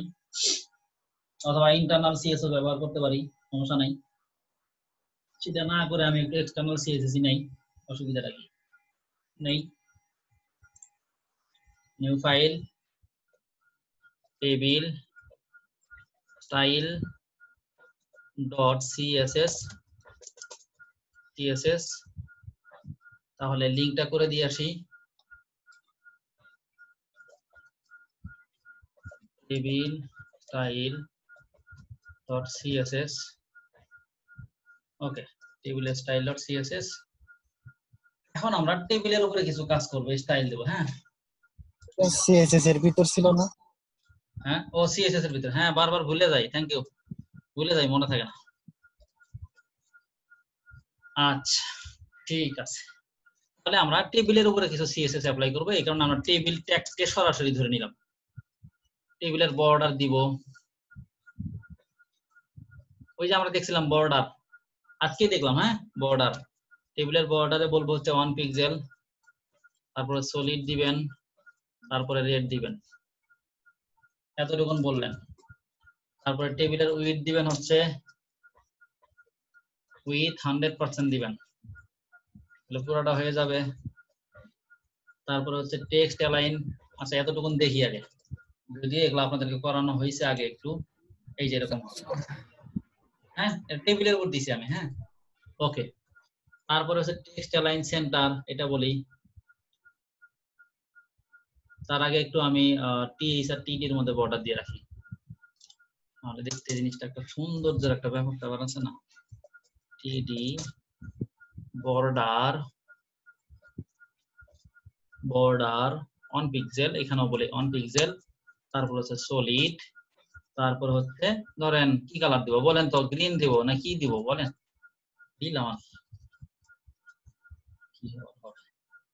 অথবা ইন্টারনাল সিএসএস ব্যবহার করতে পারি, সমস্যা নাই। সেটা না করে আমি একটু এক্সটার্নাল সিএসএস নেই, অসুবিধাটা কি? নেই, new file, table style dot CSS, তাহলে লিংকটা করে দিয়ে আসি, টেবিল স্টাইল ডট সিএসএস। ওকে, টেবিল স্টাইল ডট সিএসএস। এখন আমরা টেবিলের উপরে কিছু কাজ করব, স্টাইল দেব। হ্যাঁ, সিএসএস এর ভিতর ছিল না? হ্যাঁ, ও সিএসএস এর ভিতর, হ্যাঁ বারবার ভুলে যাই, থ্যাংক ইউ, ভুলে যাই, মনে থাকে না। আচ্ছা, ঠিক আছে। তাহলে আমরা টেবিলের উপরে কিছু সিএসএস অ্যাপ্লাই করব, এই কারণে আমরা টেবিল ট্যাগকে সরাসরি ধরে নিলাম। টেবিলের বর্ডার দিব, ওই যে আমরা দেখছিলাম বর্ডার, আজকে দেখলাম। হ্যাঁ, বর্ডার, টেবিলের বর্ডারে বলবো হচ্ছে 1 পিক্সেল, তারপরে সলিড দিবেন, তারপরে রেড দিবেন, এতটুকুন বললেন। তারপরে টেবিলের উইথ দিবেন হচ্ছে উইথ 100% দিবেন, তাহলে পুরোটা হয়ে যাবে। তারপরে হচ্ছে টেক্সট অ্যালাইন, আচ্ছা এতটুকুন দেখি আগে, যদি এগুলো আপনাদেরকে করানো হয়েছে আগে একটু, এই যে এরকম হবে, হ্যাঁ টেবিলের উপর দিছি আমি, হ্যাঁ ওকে। তারপরে হচ্ছে টেক্সট অ্যালাইন সেন্টার, এটা বলি। তার আগে একটু আমি টিএইচ আর টিডির মধ্যে বর্ডার দিয়ে রাখি, তাহলে দেখতে জিনিসটা একটা সৌন্দর্যের একটা ব্যাপার আছে না। টিডি বর্ডার, বর্ডার অন পিক্সেল, এখানেও বলি অন পিক্সেল। তারপর হচ্ছে সলিড, তারপর হচ্ছে ধরেন কি কালার দিব বলেন তো, গ্রিন দিব না কি দিব বলেন, দিলাম কি হবে,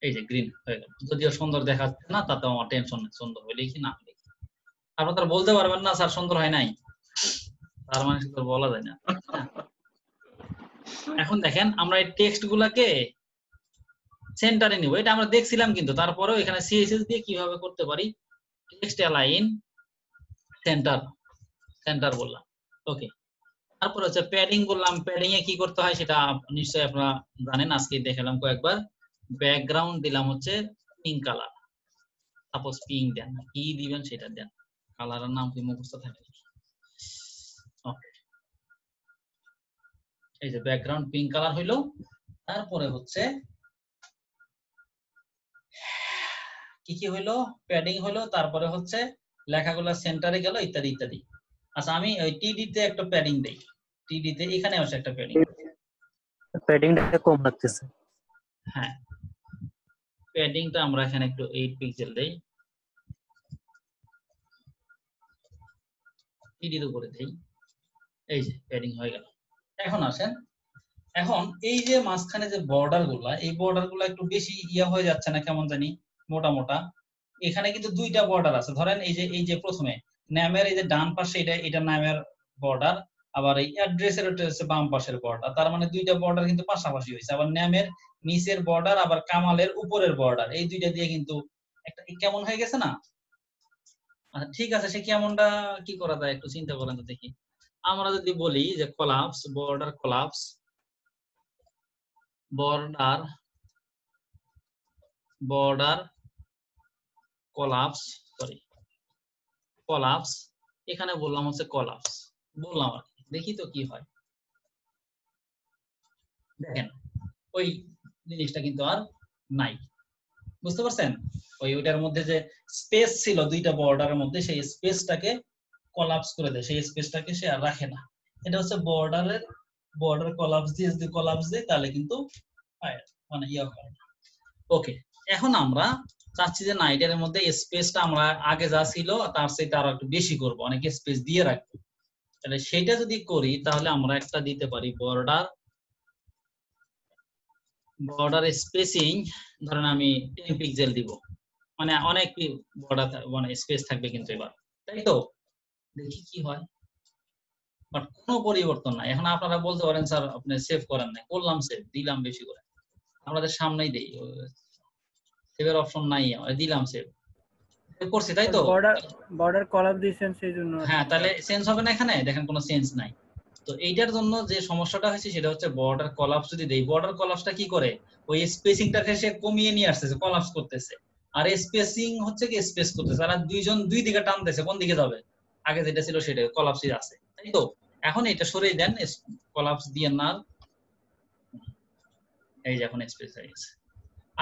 এই যে গ্রিন হয়ে গেল। যদিও সুন্দর দেখাচ্ছে না, তাতে আমার টেনশন নেই, সুন্দর হইলে কি না হইলে কি। আপনারা বলতে পারবেন না স্যার সুন্দর হয় নাই, তার মানে তো বলা যায় না। এখন দেখেন আমরা এই টেক্সট গুলাকে সেন্টারে নিব, এটা আমরা দেখছিলাম, কিন্তু তারপরেও এখানে সিএসএস দিয়ে কিভাবে করতে পারি, টেক্সট অ্যালাইন সেন্টার, সেন্টার বললাম, ওকে। তারপর হচ্ছে প্যাডিং বললাম, প্যাডিং এ কি করতে হয় সেটা নিশ্চয়ই আপনারা জানেন, আজকে দেখালাম কয়েকবার। ব্যাকগ্রাউন্ড দিলাম হচ্ছে পিঙ্ক কালার, সাপোজ পিঙ্ক দেন, কি দিবেন সেটা দেন, কালারের নাম কি মুখস্থ থাকে, ওকে। এই যে ব্যাকগ্রাউন্ড পিঙ্ক কালার হইলো। তারপরে হচ্ছে কি কি হইলো, প্যাডিং হইলো, তারপরে হচ্ছে লেখাগুলো সেন্টারে গেল, ইত্যাদি ইত্যাদি। আচ্ছা আমি ওই টিডি তে একটা প্যাডিং দেই, টিডি তে এখানে আছে একটা প্যাডিং, প্যাডিংটা কম লাগতেছে। হ্যাঁ প্যাডিংটা আমরা এখানে একটু 8 পিক্সেল দেই, টিডির উপরে দেই, এই যে প্যাডিং হয়ে গেল। এখন আসেন, এখন এই যে মাঝখানে যে বর্ডার গুলা, এই বর্ডার গুলা একটু বেশি ইয়া হয়ে যাচ্ছে না কেমন জানি, মোটা মোটা। এখানে কিন্তু দুইটা বর্ডার আছে, ধরেন এই যে প্রথমে নামের এই যে ডান পাশে এটা নামের বর্ডার, আবার এই অ্যাড্রেসের হচ্ছে বাম পাশের বর্ডার, তার মানে দুইটা বর্ডার কিন্তু পাশাপাশি হয়েছে। আবার নামের নিচের বর্ডার, আবার কামালের উপরের বর্ডার, এই দুইটা দিয়ে কিন্তু একটা কেমন হয়ে গেছে না। আচ্ছা ঠিক আছে, সে কেমনটা কি করা যায় একটু চিন্তা করেন তো দেখি। আমরা যদি বলি যে collapse, border collapse, border border collapse, sorry collapse, এখানে বললাম হচ্ছে কোলাপস বললাম আর কি, দেখি তো কি হয়। দেখেন ওই জিনিসটা কিন্তু আর নাই, বুঝতে পারছেন? ওইটার মধ্যে যে স্পেস ছিল দুইটা বর্ডারের মধ্যে, সেই স্পেসটাকে কোলাপস করে দেয়, সেই স্পেসটাকে সে আর রাখে না। এটা হচ্ছে বর্ডার কোলাপস দিয়ে, যদি কোলাপস দেয় তাহলে কিন্তু মানে ইয়া হয় না। ওকে, এখন আমরা চাচ্ছি যে না এটার মধ্যে স্পেসটা আমরা আগে যা ছিল তার চেয়ে আরো একটু বেশি করব, অনেক স্পেস দিয়ে রাখবো। তাহলে সেটা যদি করি তাহলে আমরা একটা দিতে পারি বর্ডার স্পেসিং, ধরেন আমি 10 পিক্সেল দিব, মানে অনেক বর্ডার মানে স্পেস থাকবে কিন্তু এবার, তাই তো? দেখি কি হয়, বাট কোনো পরিবর্তন নাই। এখন আপনারা বলতে পারেন স্যার আপনি সেভ করেন না, করলাম সেভ, দিলাম বেশি করে, আমাদের সামনেই দেই, সেভের অপশন নাই, আমরা দিলাম সেভ করছি, তাই তো? বর্ডার কলাপ দিয়েছেন সেই জন্য। হ্যাঁ তাহলে চেঞ্জ হবে না, এখানে দেখেন কোনো চেঞ্জ নাই। তো এইটার জন্য যে সমস্যাটা হয়েছে সেটা হচ্ছে বর্ডার কলাপস যদি দেই, বর্ডার কলাপসটা কি করে, ওই স্পেসিংটাকে সে কমিয়ে নিয়ে আসতেছে, কলাপস করতেছে, আর স্পেসিং হচ্ছে কি স্পেস করতেছে, আর দুইজন দুই দিকে টানতেছে, কোন দিকে যাবে, আগে যেটা ছিল সেটা কলাপসই আছে, তাই তো? এখন এটা সরিয়ে দেন, কলাপস দিয়ে না, এই যে এখন স্পেস হয়ে গেছে।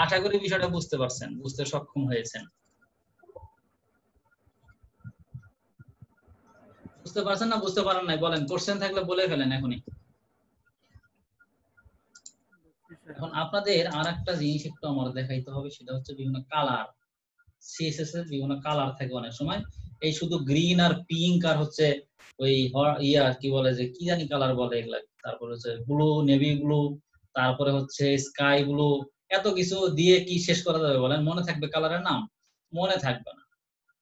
আশা করি বিষয়টা বুঝতে পারছেন, বুঝতে সক্ষম হয়েছেন। বুঝতে পারছেন না বুঝতে পারেন নাই বলেন, কোশ্চেন থাকলে বলে ফেলেন এখনই। এখন আপনাদের আর একটা জিনিস একটু আমার দেখাইতে হবে, সেটা হচ্ছে বিভিন্ন কালার, সিএসএস এর বিভিন্ন কালার থাকে অনেক সময়, এই শুধু গ্রিন আর পিঙ্ক আর হচ্ছে ওই ইয়া কি বলে যে কি জানি কালার বলে এগুলা, তারপরে হচ্ছে ব্লু, নেভি ব্লু, তারপরে হচ্ছে স্কাই ব্লু, এত কিছু দিয়ে কি শেষ করা যাবে বলেন? মনে থাকবে কালারের নাম? মনে থাকবে না।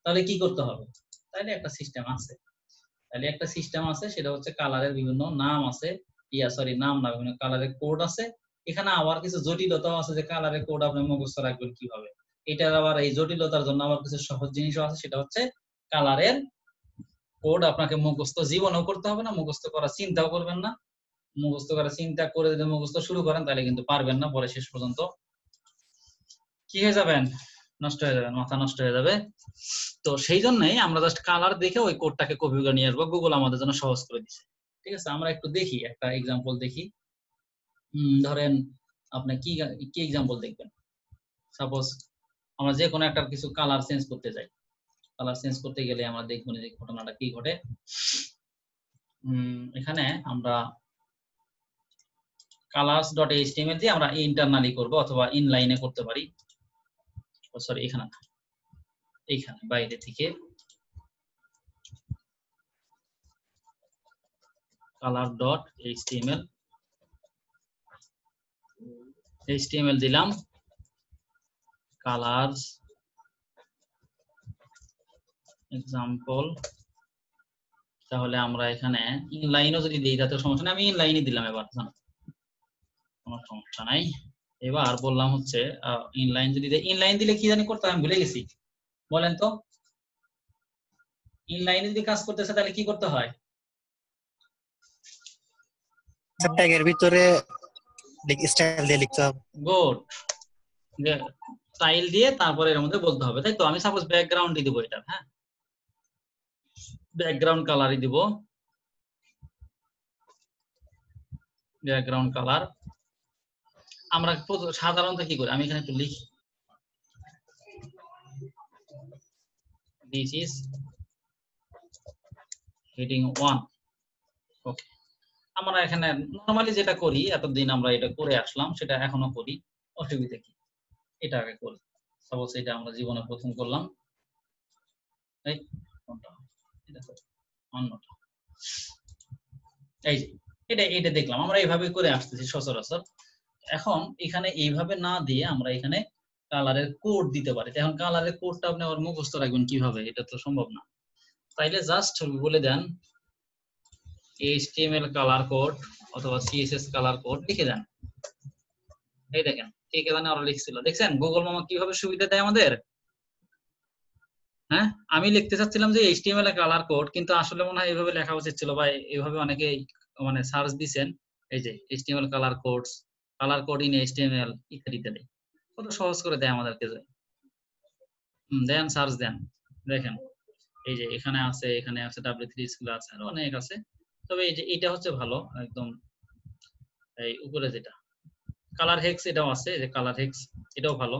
তাহলে কি করতে হবে? তাহলে একটা সিস্টেম আছে, সেটা হচ্ছে কালারের বিভিন্ন নাম আছে, নাম না, বিভিন্ন কালারের কোড আছে। এখানে আবার কিছু জটিলতাও আছে যে কালারের কোড আপনি মুখস্থ রাখবেন কিভাবে। এটার আবার এই জটিলতার জন্য আবার কিছু সহজ জিনিসও আছে, সেটা হচ্ছে কালারের কোড আপনাকে মুখস্থ জীবনেও করতে হবে না, মুখস্থ করার চিন্তাও করবেন না। মুখস্থ করার চিন্তা করে যদি মুখস্থ শুরু করেন তাহলে কিন্তু পারবেন না, পরে শেষ পর্যন্ত কি হয়ে যাবেন, নষ্ট হয়ে যাবেন, মাথা নষ্ট হয়ে যাবে। তো সেই জন্যই আমরা জাস্ট কালার দেখে ওই কোডটাকে কপি করে নিয়ে আসবো, গুগল আমাদের জন্য সহজ করে দিচ্ছে। ঠিক আছে, আমরা একটু দেখি, একটা এক্সাম্পল দেখি। ধরেন আপনি কি কি এক্সাম্পল দেখবেন? সাপোজ আমরা যে কোনো একটা কিছু কালার চেঞ্জ করতে যাই, কালার চেঞ্জ করতে গেলে আমরা দেখবো যে ঘটনাটা কি ঘটে। এখানে আমরা colors.html দিয়ে আমরা ইন্টারনালি করব অথবা ইনলাইনে করতে পারি। সরি, এখানে না, এইখানে বাইরে থেকে color.html দিলাম, colors example। তাহলে আমরা এখানে ইনলাইনও যদি দিই তাতে সমস্যা নেই, আমি ইনলাইনই দিলাম এবার, কোনো সমস্যা নাই। এবার বললাম হচ্ছে ইনলাইন যদি দেই, ইনলাইন দিলে কি জানি করতে আমি ভুলে গেছি, বলেন তো? ইনলাইনে যদি কাজ করতেছে তাহলে কি করতে হয়? ট্যাগের ভিতরে স্টাইল দিয়ে লিখতে হবে। গুড, স্টাইল দিয়ে তারপরে এর মধ্যে বলতে হবে, তাই তো? আমি সাপোজ ব্যাকগ্রাউন্ড দিব এটা, হ্যাঁ, ব্যাকগ্রাউন্ড কালারই দিব, ব্যাকগ্রাউন্ড কালার। আমরা সাধারণত কি করি, আমি এখানে একটু লিখি, দিস ইজ হেডিং 1। ওকে, আমরা এখানে নরমালি যেটা করি, এতদিন আমরা এটা করে আসলাম, সেটা এখনো করি, অসুবিধা কি? এটা আগে করি। সাপোজ এটা আমরা জীবনে প্রথম করলাম, এই কোনটা, এটা তো অন্যটা, এই যে এটা দেখলাম, আমরা এইভাবে করে আসতেছি সচরাচর। এখন এখানে এইভাবে না দিয়ে আমরা এখানে কালারের কোড দিতে পারি। এখন কালারের কোডটা আপনি আবার মুখস্থ রাখবেন কিভাবে, এটা তো সম্ভব না। তাইলে জাস্ট বলে দেন HTML কালার কোড অথবা CSS কালার কোড লিখে দেন। এই দেখেন, কে কে জানে ওরা লিখছিল, দেখছেন গুগল মামা কিভাবে সুবিধা দেয় আমাদের। হ্যাঁ, আমি লিখতে চাচ্ছিলাম যে HTML এর কালার কোড, কিন্তু আসলে মনে হয় এইভাবে লেখা উচিত ছিল, বা এইভাবে অনেকে মানে সার্চ দিবেন, এই যে HTML colour codes, colour code in HTML ইত্যাদি ইত্যাদি, কত সহজ করে দেয় আমাদেরকে। দেন সার্চ দেন, দেখেন এই যে এখানে আছে, এখানে আছে W3 স্কুল আছে, আর অনেক আছে। তবে এই যে এটা হচ্ছে ভালো একদম, এই উপরে যেটা কালার হেক্স, এটাও আছে, এই যে কালার হেক্স, এটাও ভালো।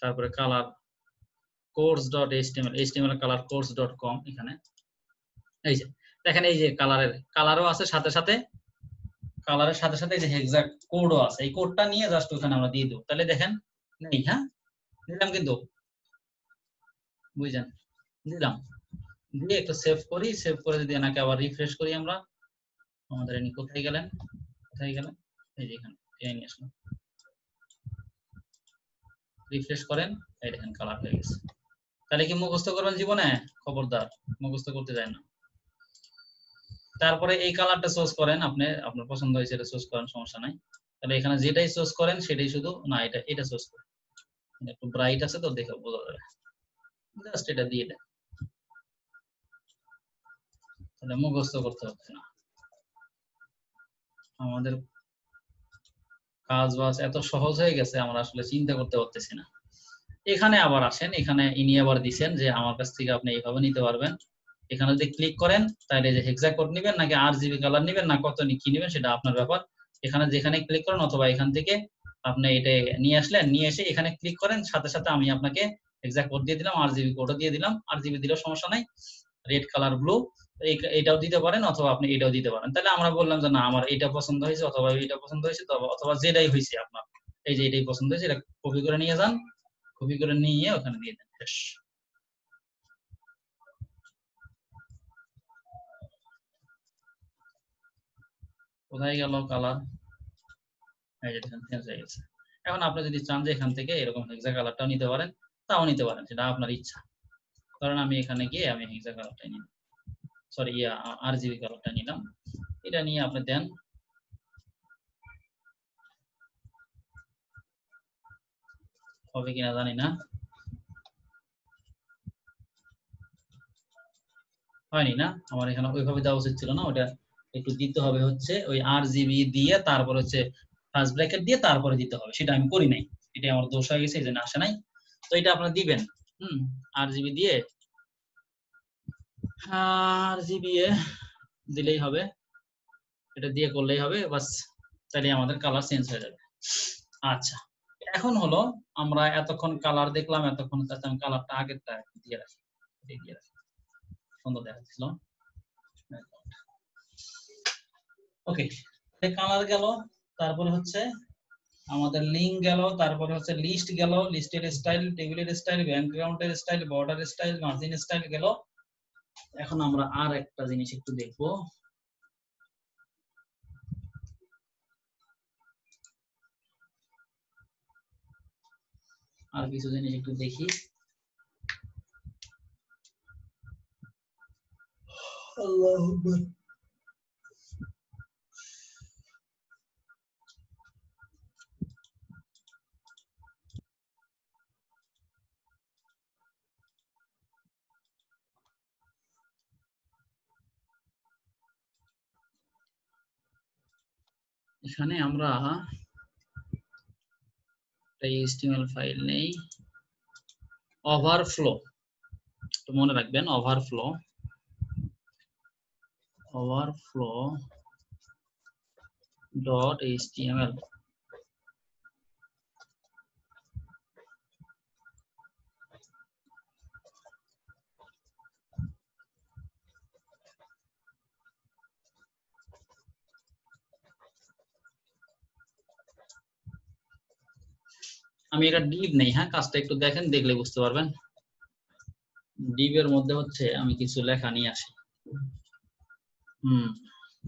তারপরে colour course.html, html color course.com, এখানে এই যে দেখেন, এই যে কালারও আছে, সাথে সাথে কালারের সাথে সাথে এই যে এক্সাক্ট কোডও আছে, এই কোডটা নিয়ে জাস্ট ওখানে আমরা দিয়ে দেব, তাহলে দেখেন নেই, হ্যাঁ দিলাম, কিন্তু বুঝছেন, দিলাম, দিয়ে একটু সেভ করি, সেভ করে যদি এনাকে আবার রিফ্রেশ করি আমরা, আমাদের ইনি কোথায় গেলেন, এই যে এখানে নিয়ে আসলাম, রিফ্রেশ করেন, এই দেখেন কালার হয়ে গেছে। তাহলে কি মুখস্থ করবেন জীবনে? খবরদার, মুখস্থ করতে যায় না। তারপরে এই কালারটা চুজ করেন, আপনি আপনার পছন্দ হয়েছে এটা চুজ করেন, সমস্যা নাই। তাহলে এখানে যেটাই চুজ করেন সেটাই শুধু না, এটা চুজ করেন, একটু ব্রাইট আছে তো দেখে বোঝা যাবে, জাস্ট এটা দিয়ে দেন, তাহলে মুখস্থ করতে হচ্ছে না। আমাদের কাজ বাজ এত সহজ হয়ে গেছে, আমরা আসলে চিন্তা করতে পারতেছি না। এখানে আবার আসেন, এখানে ইনি আবার দিবেন যে আমার কাছ থেকে আপনি এইভাবে নিতে পারবেন। এখানে যদি ক্লিক করেন তাহলে যে হেক্সা কোড নেবেন নাকি RGB কালার নেবেন না কত কি নেবেন সেটা আপনার ব্যাপার। এখানে যেখানে ক্লিক করেন অথবা এখান থেকে আপনি এটা নিয়ে আসলেন, নিয়ে এসে এখানে ক্লিক করেন, সাথে সাথে আমি আপনাকে হেক্সা কোড দিয়ে দিলাম, RGB কোডও দিয়ে দিলাম। RGB দিলেও সমস্যা নাই, রেড কালার ব্লু এইটাও দিতে পারেন অথবা আপনি এটাও দিতে পারেন। তাহলে আমরা বললাম যে না আমার এটা পছন্দ হয়েছে অথবা এটা পছন্দ হয়েছে, অথবা যেটাই হয়েছে আপনার, এই যে এটাই পছন্দ হয়েছে, এটা কপি করে নিয়ে যান, কপি করে নিয়ে ওখানে দিয়ে দেন, শেষ। কোথায় গেল কালার, এই যে দেখেন চেঞ্জ হয়ে গেছে। এখন আপনি যদি চান যে এখান থেকে এরকম হেক্সা কালারটাও নিতে পারেন, তাও নিতে পারেন, সেটা আপনার ইচ্ছা। কারণ আমি এখানে গিয়ে আমি হেক্সা কালারটাই নিলাম, সরি RGB কালারটা নিলাম, এটা নিয়ে আপনি দেন। হবে কিনা জানি না, হয়নি না, আমার এখানে ওইভাবে দেওয়া উচিত ছিল না, ওটা একটু দিতে হবে হচ্ছে ওই RGB দিয়ে তারপর হচ্ছে ফার্স্ট ব্র্যাকেট দিয়ে তারপরে দিতে হবে, সেটা আমি করি নাই, এটা আমার দোষ হয়ে গেছে, এই জন্য আসে নাই। তো এটা আপনারা দিবেন, RGB দিয়ে RGB দিলেই হবে, এটা দিয়ে করলেই হবে বাস, তাহলে আমাদের কালার চেঞ্জ হয়ে যাবে। আচ্ছা, এখন হলো আমরা এতক্ষণ কালার দেখলাম, এতক্ষণ আমি কালারটা আগেরটা দিয়ে রাখি, সুন্দর দেখাচ্ছিল। ওকে, কালার গেল, তারপরে হচ্ছে আমাদের লিঙ্ক গেল, তারপরে হচ্ছে লিস্ট গেল, লিস্টের স্টাইল, টেবিলের স্টাইল, ব্যাকগ্রাউন্ডের style, border style, margin style গেল। এখন আমরা আর একটা জিনিস একটু দেখবো, আর কিছু জিনিস একটু দেখি। আল্লাহু আকবার। এখানে আমরা HTML ফাইল নেই, ওভারফ্লো, তো মনে রাখবেন ওভারফ্লো .html। আমি এটা ডিভ নেই, হ্যাঁ কাজটা একটু দেখেন, দেখলে বুঝতে পারবেন। ডিভের মধ্যে হচ্ছে আমি কিছু লেখা নিয়ে আসি,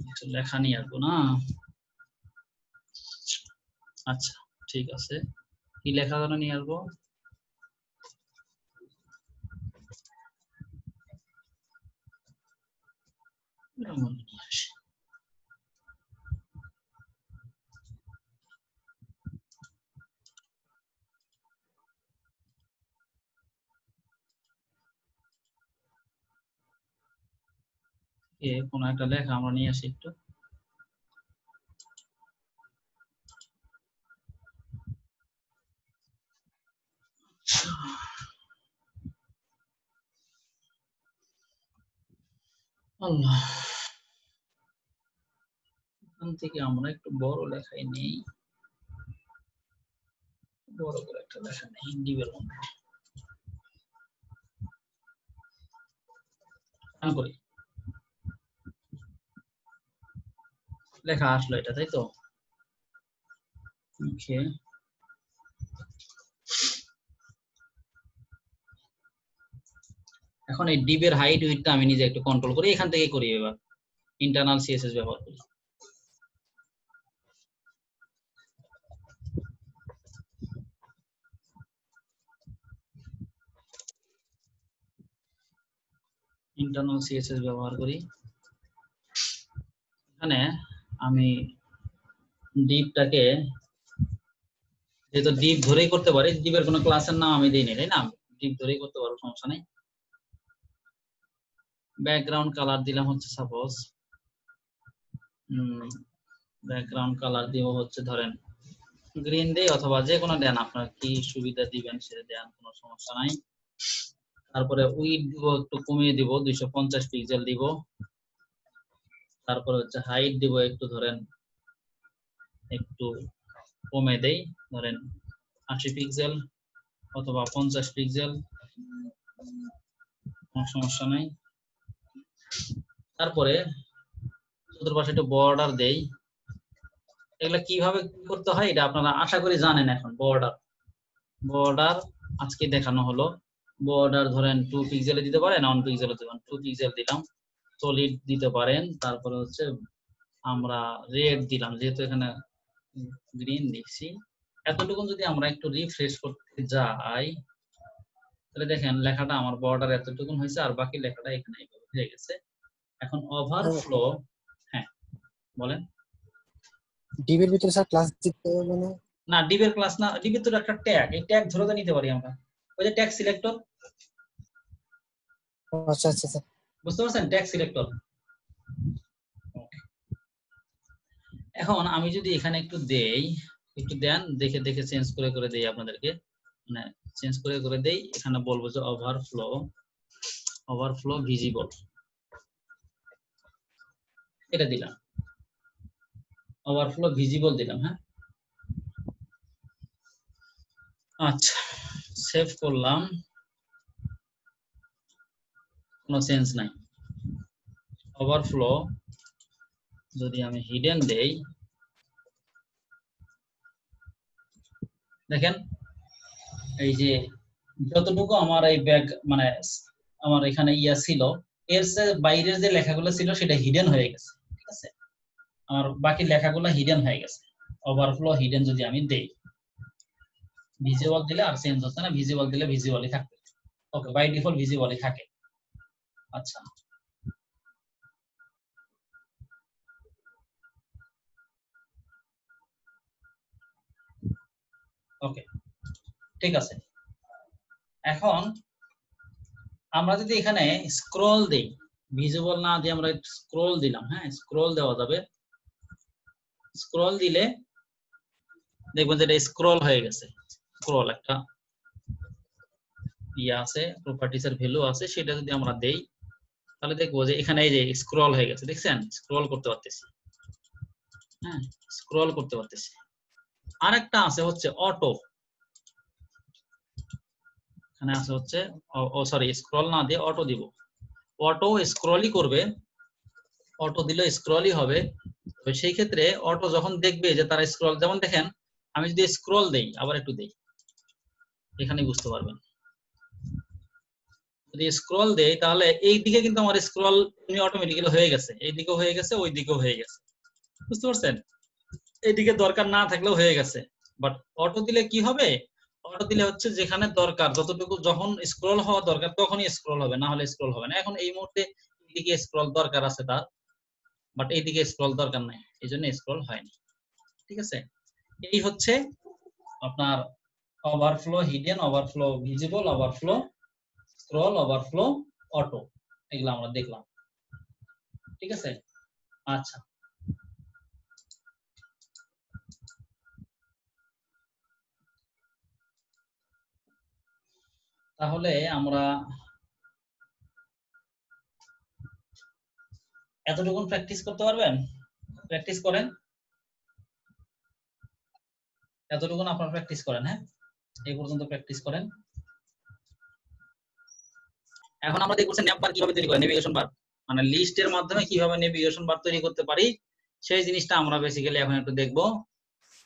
কিছু লেখা নিয়ে আসবো না। আচ্ছা ঠিক আছে, কি লেখা যেন নিয়ে আসবো, নিয়ে আসি। কোন একটা লেখা আমরা নিয়ে আসি একটু, আল্লাহ, এখান থেকে আমরা একটু বড় লেখাই নেই, বড় করে একটা লেখা নেই ডিভের মধ্যে করি, লেখা আসলো এটা, তাই তো? ওকে, এখন এই ডিভের হাইট উইডথটা আমি নিজে একটু কন্ট্রোল করি, এখান থেকে করি, এবার ইন্টারনাল সিএসএস ব্যবহার করি। ইন্টারনাল সিএসএস ব্যবহার করি, এখানে আমি ডিভটাকে যেহেতু ডিভ ধরেই করতে পারি, ডিভের কোনো ক্লাসের নাম আমি দিই নি, তাই না? ডিভ ধরেই করতে পারবো, সমস্যা নেই। ব্যাকগ্রাউন্ড কালার দিলাম হচ্ছে সাপোজ, ব্যাকগ্রাউন্ড কালার দিব হচ্ছে ধরেন গ্রিন দেই, অথবা যে কোনো দেন, আপনার কি সুবিধা দিবেন সেটা দেন, কোনো সমস্যা নাই। তারপরে উইডথ দিব একটু কমিয়ে দিব, 250 পিক্সেল দিব। তারপরে হচ্ছে হাইট দিব একটু ধরেন একটু কমে দেই, ধরেন 80 পিক্সেল অথবা 50 পিক্সেল, কোনো সমস্যা নাই। তারপরে চতুর্পাশে একটু বর্ডার দেই, এগুলা কিভাবে করতে হয় এটা আপনারা আশা করি জানেন। এখন বর্ডার আজকে দেখানো হলো, বর্ডার ধরেন 2 পিক্সেলে দিতে পারেন, 1 পিক্সেলে দিবেন, 2 পিক্সেল দিলাম, সলিড দিতে পারেন। তারপরে হচ্ছে আমরা রেড দিলাম, যেহেতু এখানে গ্রিন দিচ্ছি। এতটুকু যদি আমরা একটু রিফ্রেশ করতে যাই, তাহলে দেখেন লেখাটা আমার বর্ডার এতটুকু হয়েছে, আর বাকি লেখাটা এখানে হয়ে গেছে। এখন ওভারফ্লো, হ্যাঁ বলেন। ডিভের ভিতরে স্যার ক্লাস দিতে হবে না? না ডিবের ক্লাস না, ডিবের তো একটা ট্যাগ, এই ট্যাগ ধরে তো নিতে পারি আমরা, ওই যে ট্যাগ সিলেক্টর, আচ্ছা আচ্ছা আচ্ছা বুঝতে পারছেন, ট্যাগ সিলেক্টর। এখন আমি যদি এখানে একটু দেই, একটু দেন, দেখে দেখে চেঞ্জ করে করে দেই আপনাদেরকে, মানে চেঞ্জ করে করে দেই। এখানে বলবো যে ওভারফ্লো ভিজিবল, এটা দিলাম, ওভারফ্লো ভিজিবল দিলাম। হ্যাঁ, আচ্ছা সেভ করলাম, কোনো চেঞ্জ নাই। ওভারফ্লো যদি আমি হিডেন দেই, দেখেন এই যে যতটুকু আমার এই ব্যাগ মানে আমার এখানে ইয়া ছিল, এর বাইরের যে লেখাগুলো ছিল সেটা হিডেন হয়ে গেছে, ঠিক আছে, আমার বাকি লেখাগুলো হিডেন হয়ে গেছে। ওভারফ্লো হিডেন যদি আমি দেই, ভিজিবল দিলে আর চেঞ্জ হচ্ছে না, ভিজিবল দিলে ভিজিবলই থাকবে। ওকে, বাই ডিফল্ট ভিজিবলই থাকে। আচ্ছা ওকে, ঠিক আছে। এখন আমরা যদি এখানে স্ক্রল দেই, ভিজিবল না দিয়ে আমরা স্ক্রল দিলাম, হ্যাঁ স্ক্রল দেওয়া যাবে, স্ক্রল দিলে দেখবেন যে এটা স্ক্রল হয়ে গেছে। স্ক্রল একটা ইয়ে আছে, প্রপার্টিজ এর ভ্যালু আছে, সেটা যদি আমরা দেই তাহলে দেখবো যে এখানে এই যে স্ক্রল হয়ে গেছে, দেখছেন, স্ক্রল করতে পারতেছি, হ্যাঁ স্ক্রল করতে পারতেছি। আরেকটা আছে হচ্ছে অটো, এখানে আছে হচ্ছে সরি স্ক্রল না দিয়ে অটো দিব, অটো স্ক্রলই করবে, অটো দিলে স্ক্রলই হবে। তো সেই ক্ষেত্রে অটো যখন দেখবে যে তারা স্ক্রল, যেমন দেখেন আমি যদি স্ক্রল দেই, আবার একটু দেই, এখানে বুঝতে পারবেন, যদি স্ক্রল দেই তাহলে এই দিকে কিন্তু আমার স্ক্রল অটোমেটিক্যালি হয়ে গেছে, এই দিকেও হয়ে গেছে, ওই দিকেও হয়ে গেছে, বুঝতে পারছেন, এইদিকে দরকার না থাকলেও হয়ে গেছে। বাট অটো দিলে কি হবে, অটো দিলে হচ্ছে যেখানে দরকার, যতটুকু যখন স্ক্রল হওয়া দরকার তখনই স্ক্রল হবে, না হলে স্ক্রল হবে না। এখন এই মুহূর্তে এইদিকে স্ক্রল দরকার আছে তার, বাট এইদিকে স্ক্রল দরকার নাই, এই জন্য স্ক্রল হয়নি, ঠিক আছে। এই হচ্ছে আপনার overflow hidden, overflow visible, overflow scroll, overflow auto, এগুলো আমরা দেখলাম, ঠিক আছে। আচ্ছা তাহলে আমরা এতটুকুন প্র্যাকটিস করতে পারবেন, প্র্যাকটিস করেন, এতটুকুন আপনারা প্র্যাকটিস করেন, হ্যাঁ এই পর্যন্ত প্র্যাকটিস করেন। এখন আমরা দেখব ন্যাপ বার কিভাবে তৈরি করে, নেভিগেশন বার মানে লিস্টের মাধ্যমে কিভাবে নেভিগেশন বার তৈরি করতে পারি, সেই জিনিসটা আমরা বেসিক্যালি এখন একটু দেখব।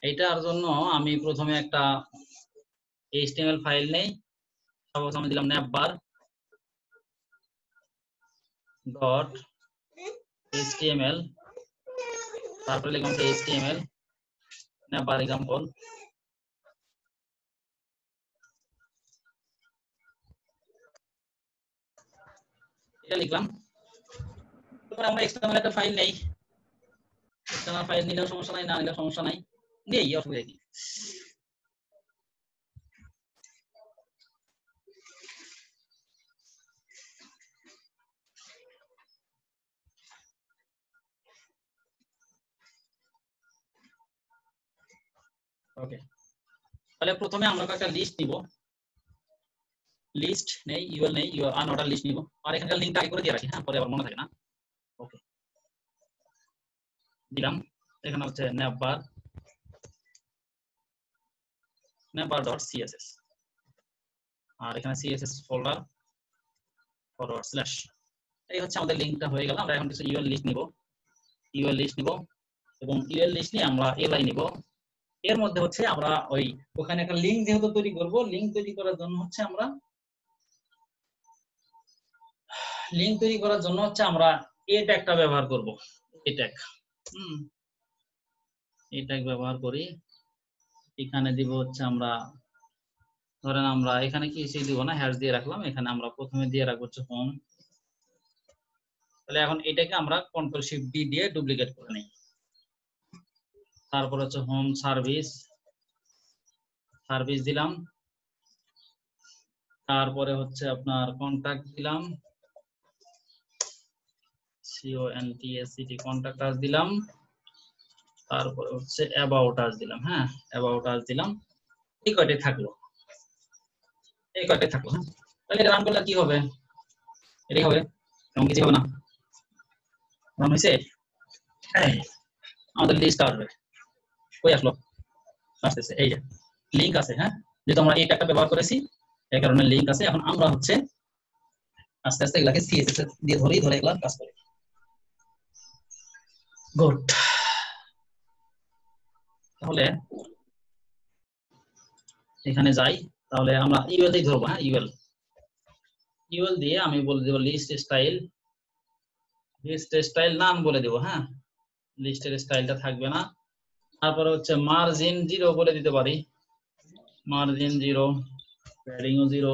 এইটার জন্য আমি প্রথমে একটা HTML ফাইল নেই, সাপোজ আমি দিলাম napbar ডট html, তারপরে লিখলাম html napbar এক্সাম্পল, এটা লিখলাম। তারপর আমরা এক্সটার্নাল একটা ফাইল নেই, এক্সটার্নাল ফাইল নিলেও সমস্যা নাই, না নিলেও সমস্যা নাই, নেই অসুবিধা কি। ওকে, তাহলে প্রথমে আমরা একটা লিস্ট নিব, লিস্ট নেই, ইউএল নেই, আনঅর্ডার লিস্ট নিব, আর এখানকার লিংকটা আগে করে দিয়ে রাখি, হ্যাঁ পরে আবার মনে থাকে না। ওকে দিলাম, এখানে হচ্ছে napbar.css, আর এখানে css ফোল্ডার ফরওয়ার্ড স্ল্যাশ, এই হচ্ছে আমাদের লিংকটা হয়ে গেল। আমরা এখন কিছু ইউএল লিস্ট নিব, ইউএল লিস্ট নিব, এবং ইউএল লিস্ট নিয়ে আমরা এলআই নিব। এর মধ্যে হচ্ছে আমরা ওখানে একটা লিংক যেহেতু তৈরি করব, লিংক তৈরি করার জন্য হচ্ছে আমরা এ ট্যাগটা ব্যবহার করব, এ ট্যাগ, এ ট্যাগ ব্যবহার করি। এখানে দিব হচ্ছে আমরা, ধরেন আমরা এখানে কি সেই দিব না, হ্যাশ দিয়ে রাখলাম, এখানে আমরা প্রথমে দিয়ে রাখবো হচ্ছে হোম। তাহলে এখন এটাকে আমরা কন্ট্রোল শিফট ডি দিয়ে ডুপ্লিকেট করে নেই, তারপর হচ্ছে হোম সার্ভিস, সার্ভিস দিলাম, তারপরে হচ্ছে আপনার কন্টাক্ট দিলাম, CONTACT কন্টাক্ট আস দিলাম, তারপরে হচ্ছে অ্যাবাউট আস দিলাম। হ্যাঁ, অ্যাবাউট আস দিলাম। এই কয়টাই থাকলো, এই কয়টাই থাকলো। হ্যাঁ, তাহলে রান করলে কি হবে? এটাই হবে, এমন কিছু হবে না। রান হয়েছে, আমাদের লিস্ট আসবে। কই আসলো? আসতেছে, এই যে লিংক আছে। হ্যাঁ, যেহেতু আমরা এই ট্যাগটা ব্যবহার করেছি এই কারণে লিংক আছে। এখন আমরা হচ্ছে আস্তে আস্তে এগুলাকে CSS দিয়ে ধরে এগুলা কাজ করি। গুড। তাহলে এখানে যাই, তাহলে আমরা ইউএল দিয়ে ধরবো। হ্যাঁ, ইউএল দিয়ে আমি বলে দেব লিস্ট স্টাইল নাম বলে দেব। হ্যাঁ, লিস্টের স্টাইলটা থাকবে না। তারপরে হচ্ছে মার্জিন 0 বলে দিতে পারি, মার্জিন 0, প্যাডিং 0,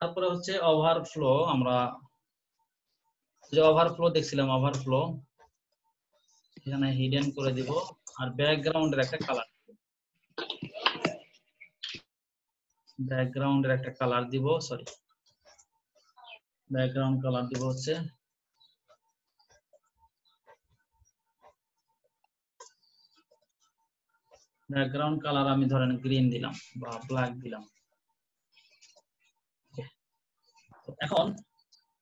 তারপরে হচ্ছে ওভারফ্লো। আমরা যে ওভারফ্লো দেখছিলাম, ওভারফ্লো এখানে হিডেন করে দিব। আর ব্যাকগ্রাউন্ডের একটা কালার, ব্যাকগ্রাউন্ডের একটা কালার দিব। সরি, ব্যাকগ্রাউন্ড কালার দিব হচ্ছে ব্যাকগ্রাউন্ড কালার আমি ধরেন গ্রিন দিলাম বা ব্ল্যাক দিলাম। এখন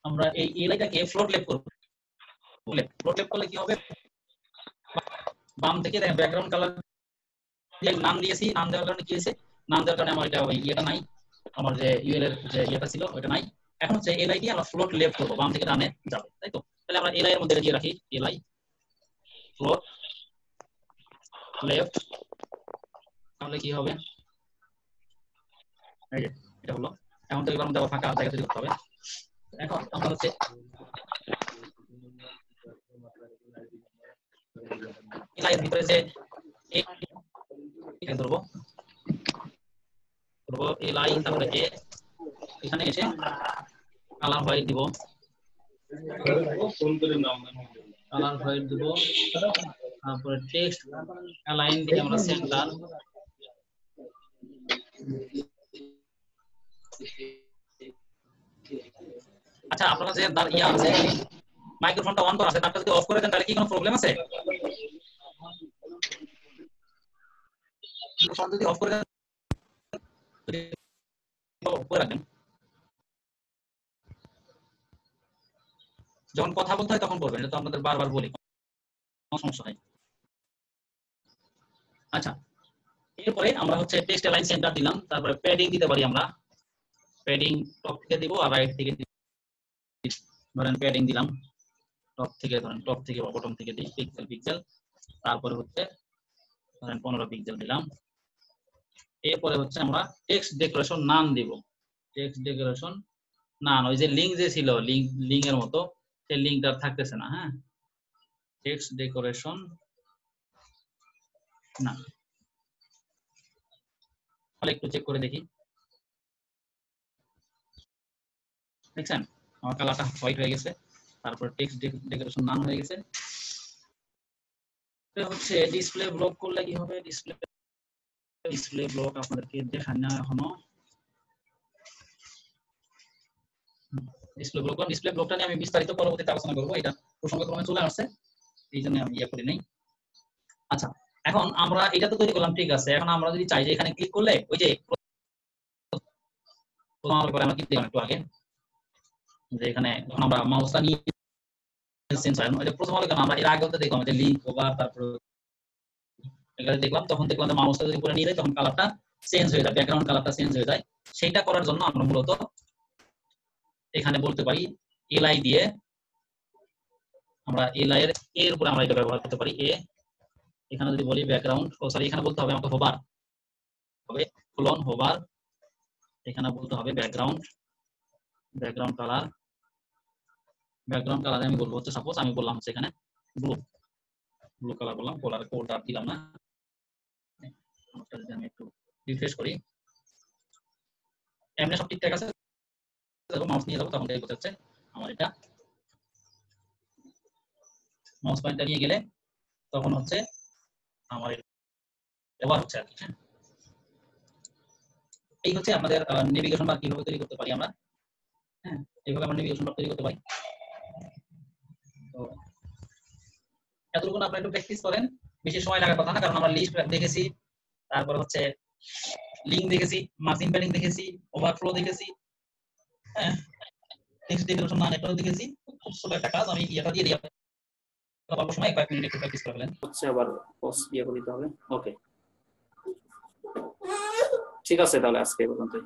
আমরা এই এলাকাকে ফ্লোট লেফট করব। ফ্লোট লেফট করলে কি হবে? বাম থেকে দেখেন ব্যাকগ্রাউন্ড কালার নাম দিয়েছি, নাম দেওয়ার কারণে কি হয়েছে? নাম দেওয়ার কারণে আমার এটা ওই ইয়েটা নাই, আমার যে ইউএল এর যে ইয়েটা ছিল ওটা নাই। এখন হচ্ছে এলআই দিয়ে আমরা ফ্লোট লেফট করব, বাম থেকে ডানে যাবে, তাই তো? তাহলে আমরা এলআই এর মধ্যে দিয়ে রাখি এলআই ফ্লোট লেফট। তাহলে কি হবে? এই যে এটা হলো। এখন তো এবার আমাদের ফাঁকা জায়গা তৈরি করতে হবে। এখন আমরা হচ্ছে এলআই এর ভিতরে যে এটা ধরবো এলআই, তারপরে এ এখানে এসে কালার হোয়াইট দিব, কালার হোয়াইট দিব। তারপরে টেক্সট অ্যালাইন দিয়ে আমরা সেন্টার, আচ্ছা আপনারা যে ইয়া আছে মাইক্রোফোনটা অন করা আছে, তারটা যদি অফ করে দেন তাহলে কি কোনো প্রবলেম আছে? মাইক্রোফোন যদি অফ করে দেন করে রাখবেন, যখন কথা বলতে হয় তখন বলবেন, এটা তো আপনাদের বারবার বলি, কোনো সমস্যা নাই। আচ্ছা, এরপরে আমরা হচ্ছে টেক্সট অ্যালাইন সেন্টার দিলাম, তারপরে প্যাডিং দিতে পারি আমরা। প্যাডিং টপ থেকে দিব আর রাইট থেকে দিব। ধরেন প্যাডিং দিলাম টপ থেকে, ধরেন টপ থেকে বা বটম থেকে দিই পিক্সেল। তারপরে হচ্ছে ধরেন 15 পিক্সেল দিলাম। এরপরে হচ্ছে আমরা টেক্সট ডেকোরেশন নাম দিব। টেক্সট ডেকোরেশন নাম, ওই যে লিংক যে ছিল লিংক এর মতো, সেই লিংকটা থাকতেছে না। হ্যাঁ, টেক্সট ডেকোরেশন না, তাহলে একটু চেক করে দেখি। দেখছেন আমার কালারটা হোয়াইট হয়ে গেছে, তারপর টেক্সট ডেকোরেশন নাম হয়ে গেছে। এটা হচ্ছে ডিসপ্লে ব্লক করলে কি হবে? ডিসপ্লে ব্লক আপনাদেরকে দেখান না এখনো। ডিসপ্লে ব্লকটা নিয়ে আমি বিস্তারিত পরবর্তীতে আলোচনা করব, এটা প্রসঙ্গক্রমে চলে আসছে, এই জন্য আমি ইয়ে করি নাই। আচ্ছা, এখন আমরা এটা তো তৈরি করলাম, ঠিক আছে। এখন আমরা যদি চাই যে এখানে ক্লিক করলে ওই যে আমরা ক্লিক দিলাম একটু আগে, যে এখানে যখন আমরা মাউসটা নিয়ে চেঞ্জ হয়, এটা প্রথম আলো কেন আমরা এর আগে তো দেখলাম যে লিংক ওভার, তারপর এখানে দেখলাম, তখন দেখলাম যে মাউসটা যদি উপরে নিয়ে যায় তখন কালারটা চেঞ্জ হয়ে যায়, ব্যাকগ্রাউন্ড কালারটা চেঞ্জ হয়ে যায়। সেইটা করার জন্য আমরা মূলত এখানে বলতে পারি এলআই দিয়ে, আমরা এলআই এর উপরে আমরা এটা ব্যবহার করতে পারি এ। এখানে যদি বলি ব্যাকগ্রাউন্ড, সরি এখানে বলতে হবে আমাকে হোভার হবে, কোলন হোভার। এখানে বলতে হবে ব্যাকগ্রাউন্ড কালার। ব্যাকগ্রাউন্ড কালারে আমি বলবো হচ্ছে, সাপোজ আমি বললাম হচ্ছে এখানে ব্লু কালার বললাম, কালার কোড আর দিলাম না। যদি আমি একটু রিফ্রেশ করি, এমনি সব ঠিকঠাক আছে। যখন মাউস নিয়ে যাবো তখন দেখতে হচ্ছে আমার এটা মাউস পয়েন্টার নিয়ে গেলে তখন হচ্ছে আমার ব্যবহার হচ্ছে আর কি। হ্যাঁ, এই হচ্ছে আমাদের নেভিগেশন বার কিভাবে তৈরি করতে পারি আমরা। হ্যাঁ, এইভাবে আমরা নেভিগেশন বার তৈরি করতে পারি। তো এতটুকু আপনারা একটু প্র্যাকটিস করেন, বেশি সময় লাগার কথা না, কারণ আমরা লিস্ট দেখেছি, তারপর হচ্ছে লিঙ্ক দেখেছি, মার্জিন প্যাডিং দেখেছি, ওভারফ্লো দেখেছি, হ্যাঁ, টেক্সট ডেকোরেশন না নেটওয়ার্ক দেখেছি। খুব ছোট একটা কাজ, আমি ইয়েটা দিয়ে দিই, অল্প সময় কয়েক মিনিট একটু প্র্যাকটিস করে ফেলেন। হচ্ছে আবার পজ ইয়ে করে দিতে হবে। ওকে, ঠিক আছে, তাহলে আজকে এই পর্যন্তই।